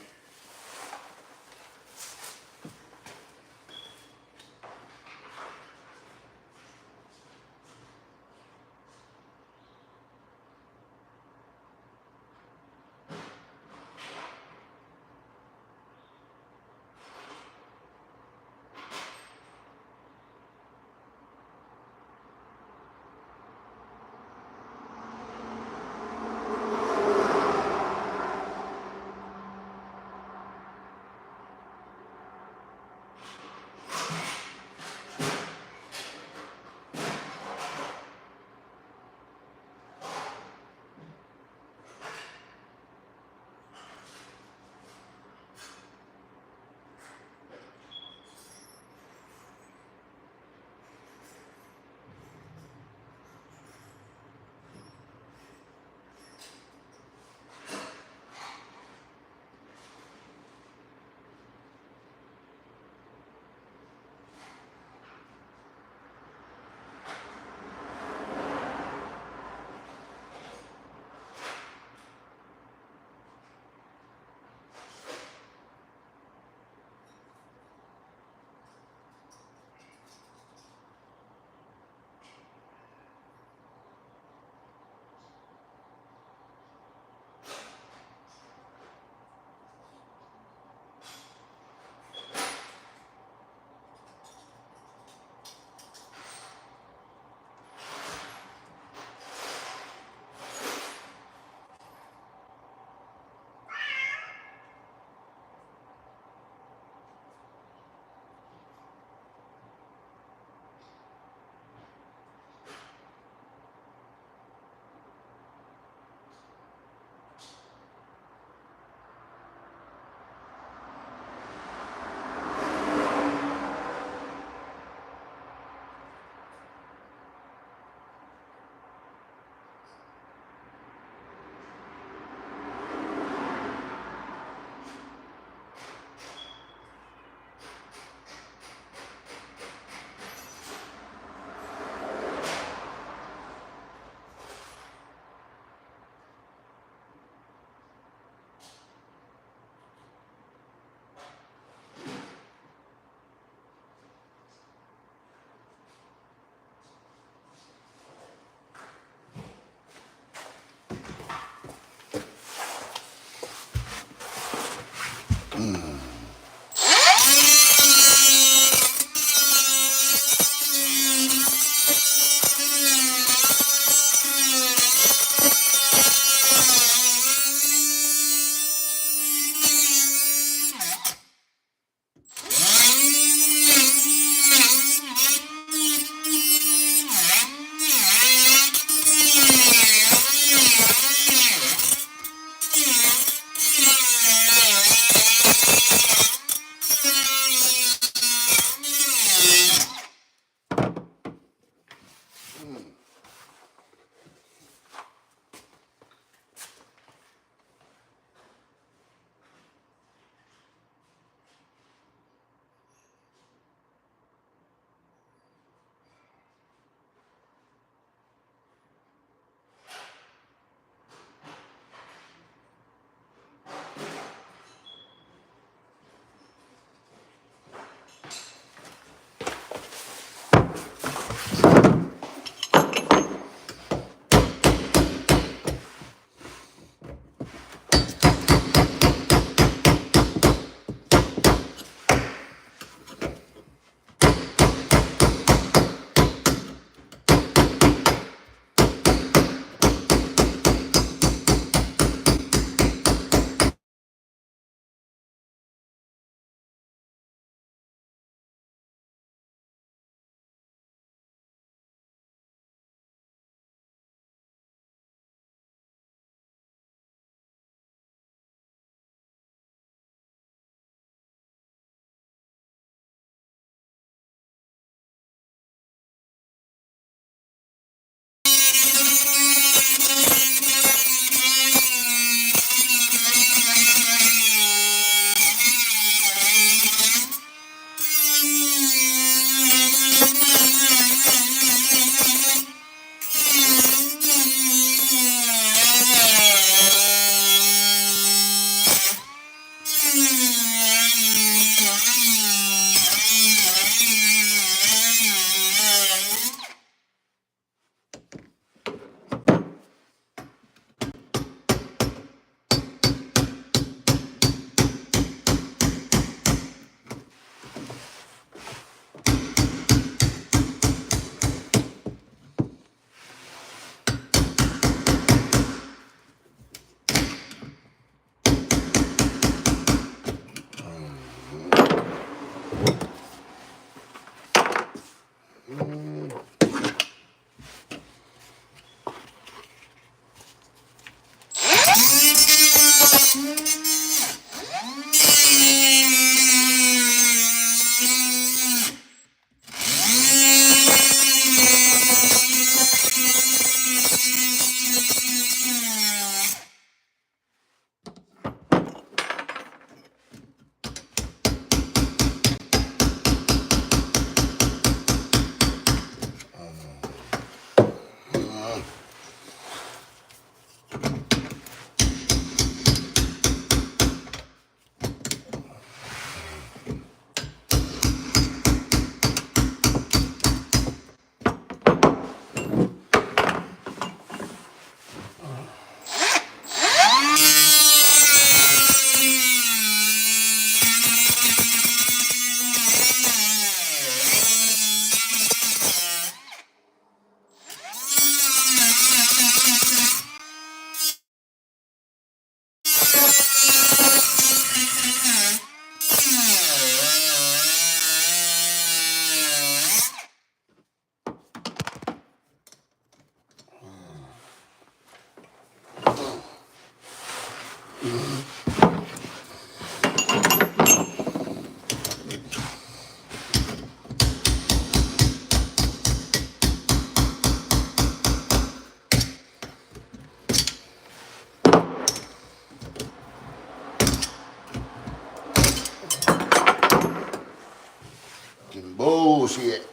Bullshit.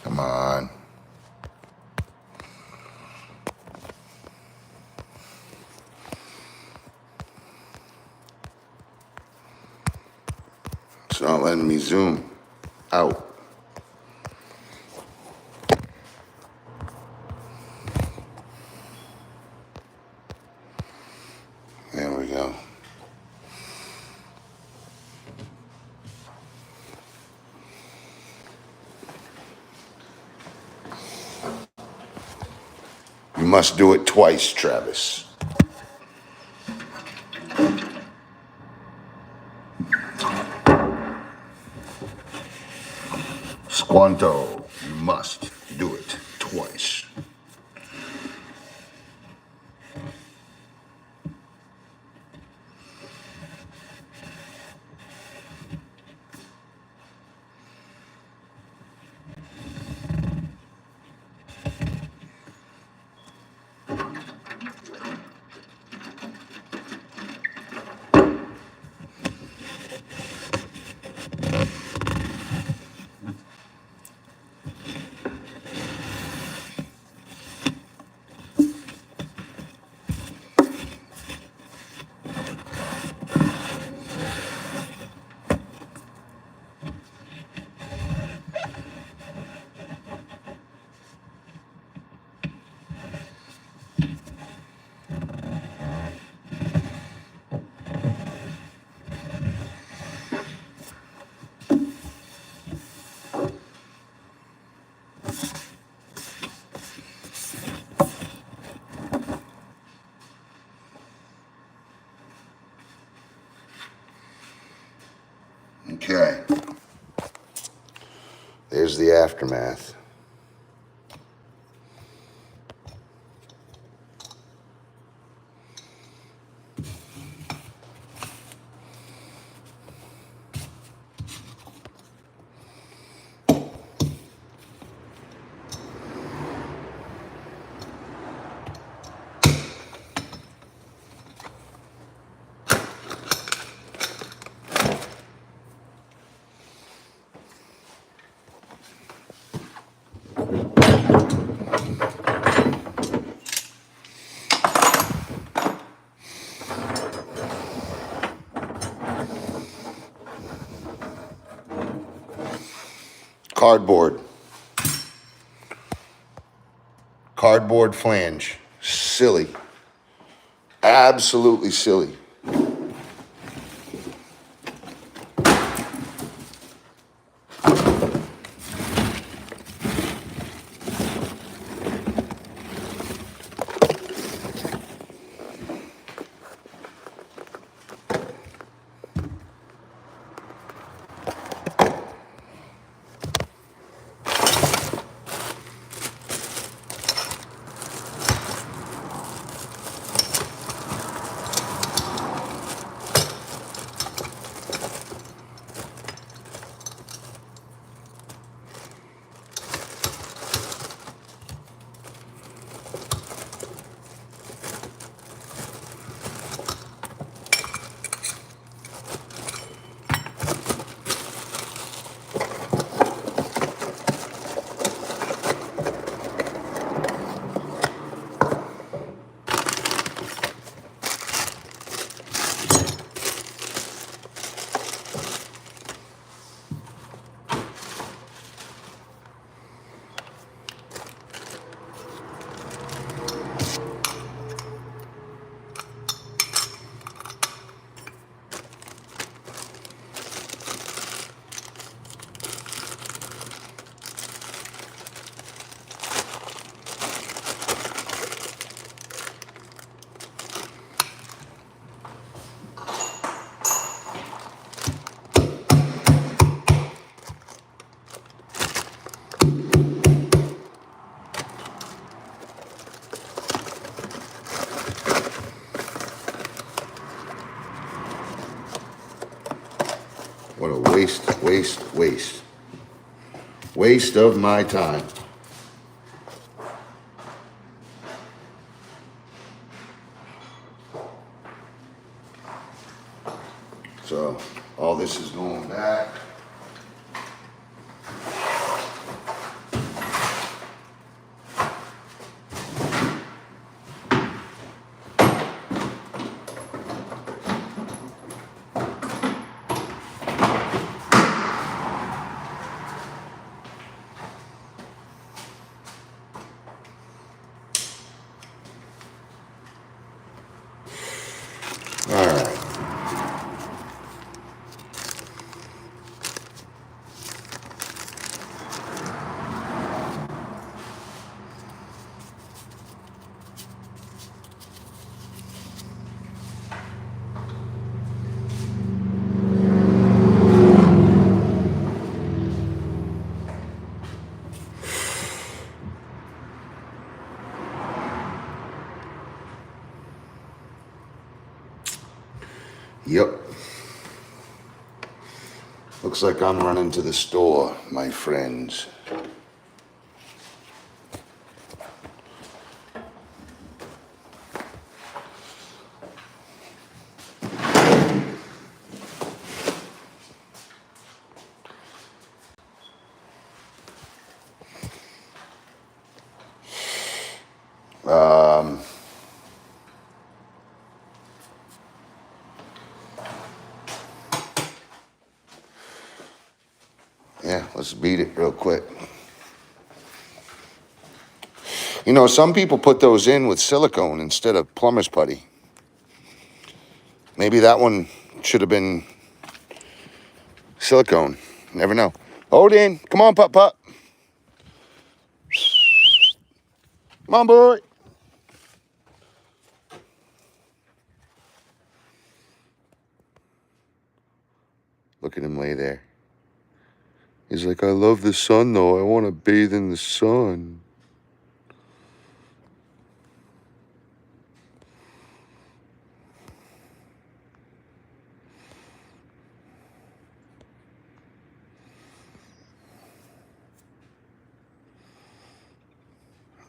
Come on. It's not letting me zoom out. There we go. You must do it twice, Travis. Squanto, you must do it twice. Okay. There's the aftermath. Cardboard. Cardboard flange. Silly. Absolutely silly. What a waste, waste, waste. Waste of my time. So, all this is going back. All right. Yep. Looks like I'm running to the store, my friends. Yeah, let's beat it real quick. You know, some people put those in with silicone instead of plumber's putty. Maybe that one should have been silicone. Never know. Odin, come on, pup, pup. Come on, boy. Look at him lay there. He's like, I love the sun, though. I want to bathe in the sun.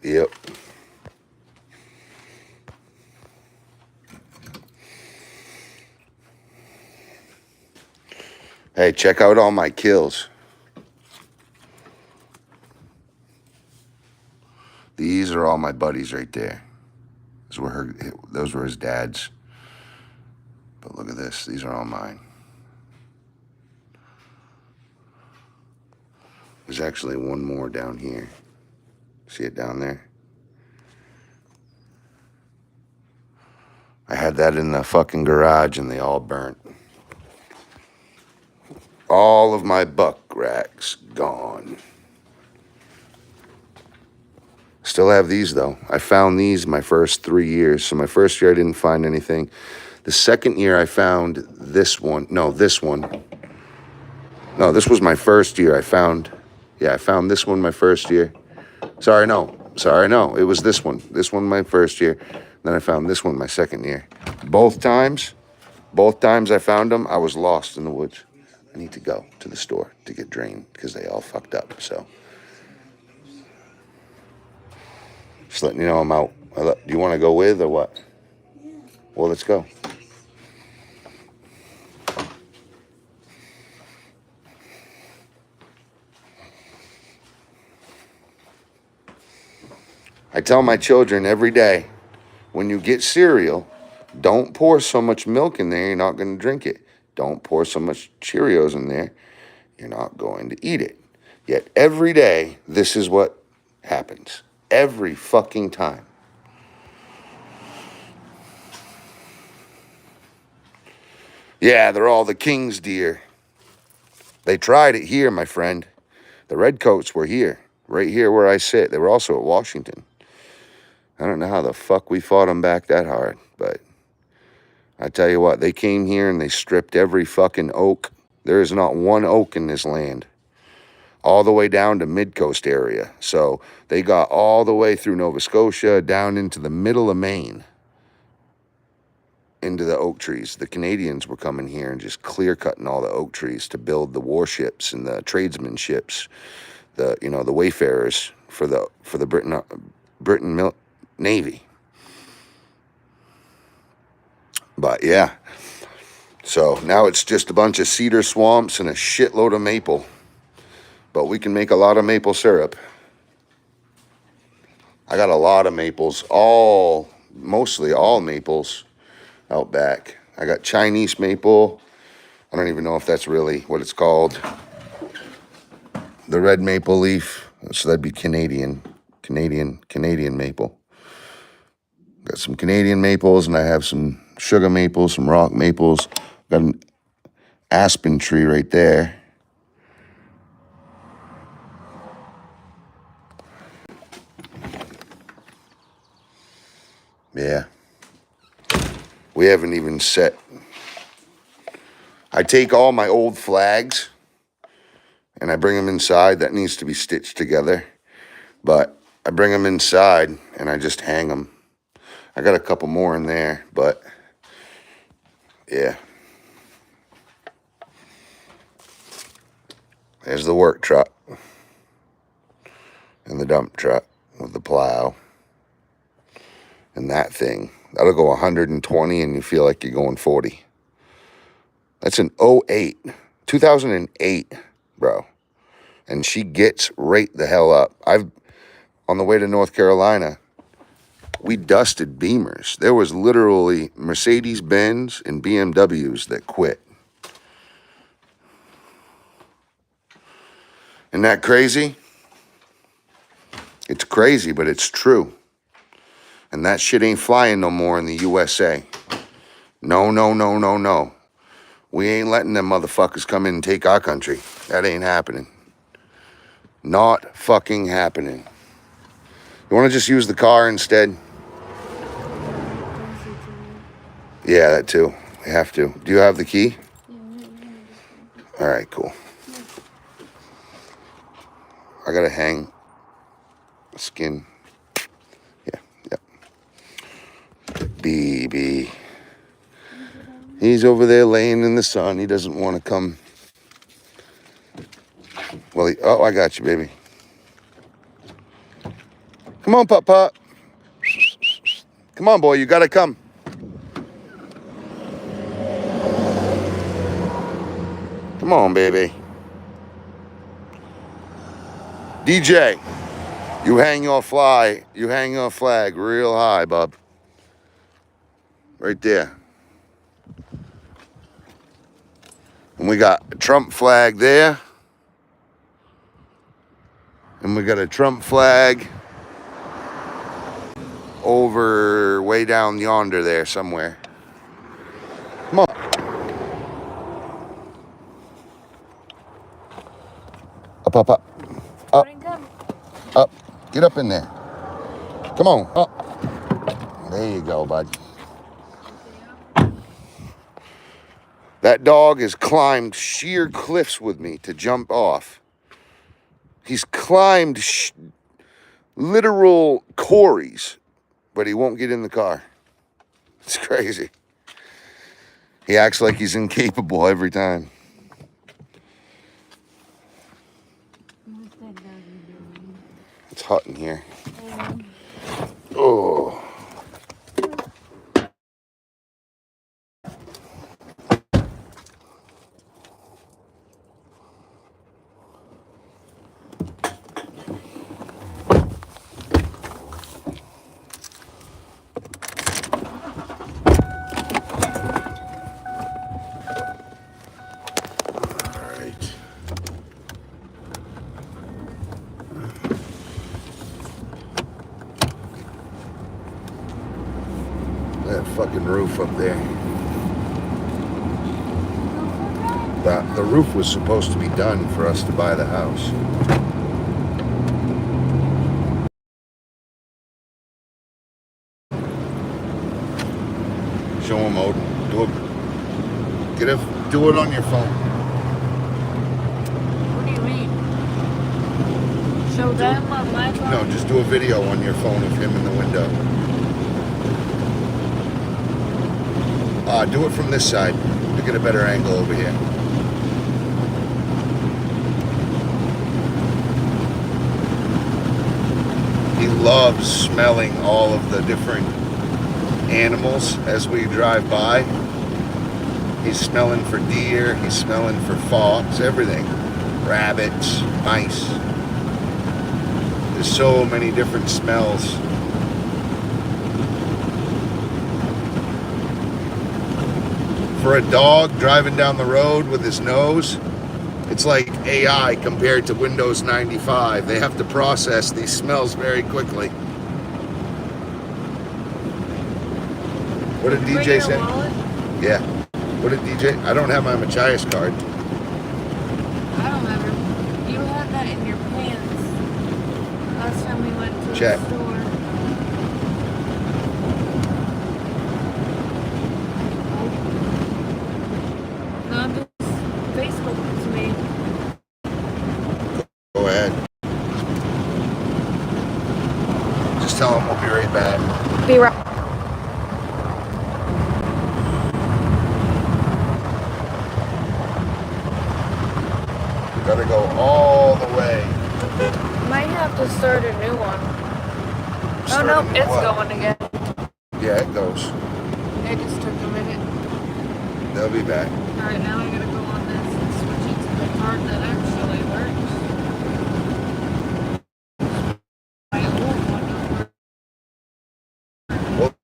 Yep. Hey, check out all my kills. These are all my buddies right there. Those were his dad's. But look at this. These are all mine. There's actually one more down here. See it down there? I had that in the fucking garage and they all burnt. All of my buck racks gone. Still have these though. I found these my first 3 years. So my first year I didn't find anything. The second year I found this one. No, this one. No, this was my first year. I found this one my first year. Sorry, no. It was this one. This one my first year. Then I found this one my second year. Both times I found them, I was lost in the woods. I need to go to the store to get drained because they all fucked up. So just letting you know I'm out. Do you want to go with or what? Yeah. Well, let's go. I tell my children every day, when you get cereal, don't pour so much milk in there, you're not going to drink it. Don't pour so much Cheerios in there, you're not going to eat it. Yet every day, this is what happens. Every fucking time. Yeah, they're all the king's deer. They tried it here, my friend. The redcoats were here, right here where I sit. They were also at Washington. I don't know how the fuck we fought them back that hard, but I tell you what, they came here and they stripped every fucking oak. There is not one oak in this land, all the way down to mid-coast area. So they got all the way through Nova Scotia, down into the middle of Maine, into the oak trees. The Canadians were coming here and just clear-cutting all the oak trees to build the warships and the tradesman ships, the wayfarers for the Britain Navy. But yeah, so now it's just a bunch of cedar swamps and a shitload of maple. But we can make a lot of maple syrup. I got a lot of maples, mostly all maples out back. I got Chinese maple. I don't even know if that's really what it's called. The red maple leaf, so that'd be Canadian maple. Got some Canadian maples, and I have some sugar maples, some rock maples. Got an aspen tree right there. Yeah. We haven't even set. I take all my old flags and I bring them inside. That needs to be stitched together. But I bring them inside and I just hang them. I got a couple more in there, but yeah. There's the work truck and the dump truck with the plow. And that thing, that'll go 120 and you feel like you're going 40. That's an 2008, bro. And she gets right the hell up. On the way to North Carolina, we dusted Beamers. There was literally Mercedes-Benz and BMWs that quit. Isn't that crazy? It's crazy, but it's true. And that shit ain't flying no more in the USA. No. We ain't letting them motherfuckers come in and take our country. That ain't happening. Not fucking happening. You want to just use the car instead? Yeah, that too. We have to. Do you have the key? All right, cool. I gotta hang skin. Yeah, yep. BB. He's over there laying in the sun. He doesn't want to come. Well, oh, I got you, baby. Come on, Pop. Come on, boy. You gotta come. Come on, baby. DJ, you hang your flag real high, bub. Right there. And we got a Trump flag there. And we got a Trump flag over way down yonder there somewhere. Come on. Up. Up. Up. Get up in there. Come on. Up. There you go, bud. That dog has climbed sheer cliffs with me to jump off. He's climbed literal quarries, but he won't get in the car. It's crazy. He acts like he's incapable every time. It's hot in here. Oh. That fucking roof up there. The roof was supposed to be done for us to buy the house. Show him, Odin. Do it on your phone. What do you mean? Show them on my phone? No, just do a video on your phone of him in the window. Do it from this side to get a better angle over here. He loves smelling all of the different animals as we drive by. He's smelling for deer, he's smelling for fox, everything. Rabbits, mice. There's so many different smells. For a dog driving down the road with his nose, it's like AI compared to Windows 95. They have to process these smells very quickly. What did DJ say? Wallet? Yeah. What did DJ? I don't have my Machias card. I don't remember. You had that in your pants last time we went to Check. the store. Facebook to me. Go ahead. Just tell him we'll be right back. Be right. We gotta go all the way. Might have to start a new one. Start oh a no, new it's what? going again. Yeah, it goes. It just took a minute. They'll be back. Alright, now I gotta go on this and switch it to the card that actually works. My old one don't work.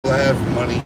We'll have money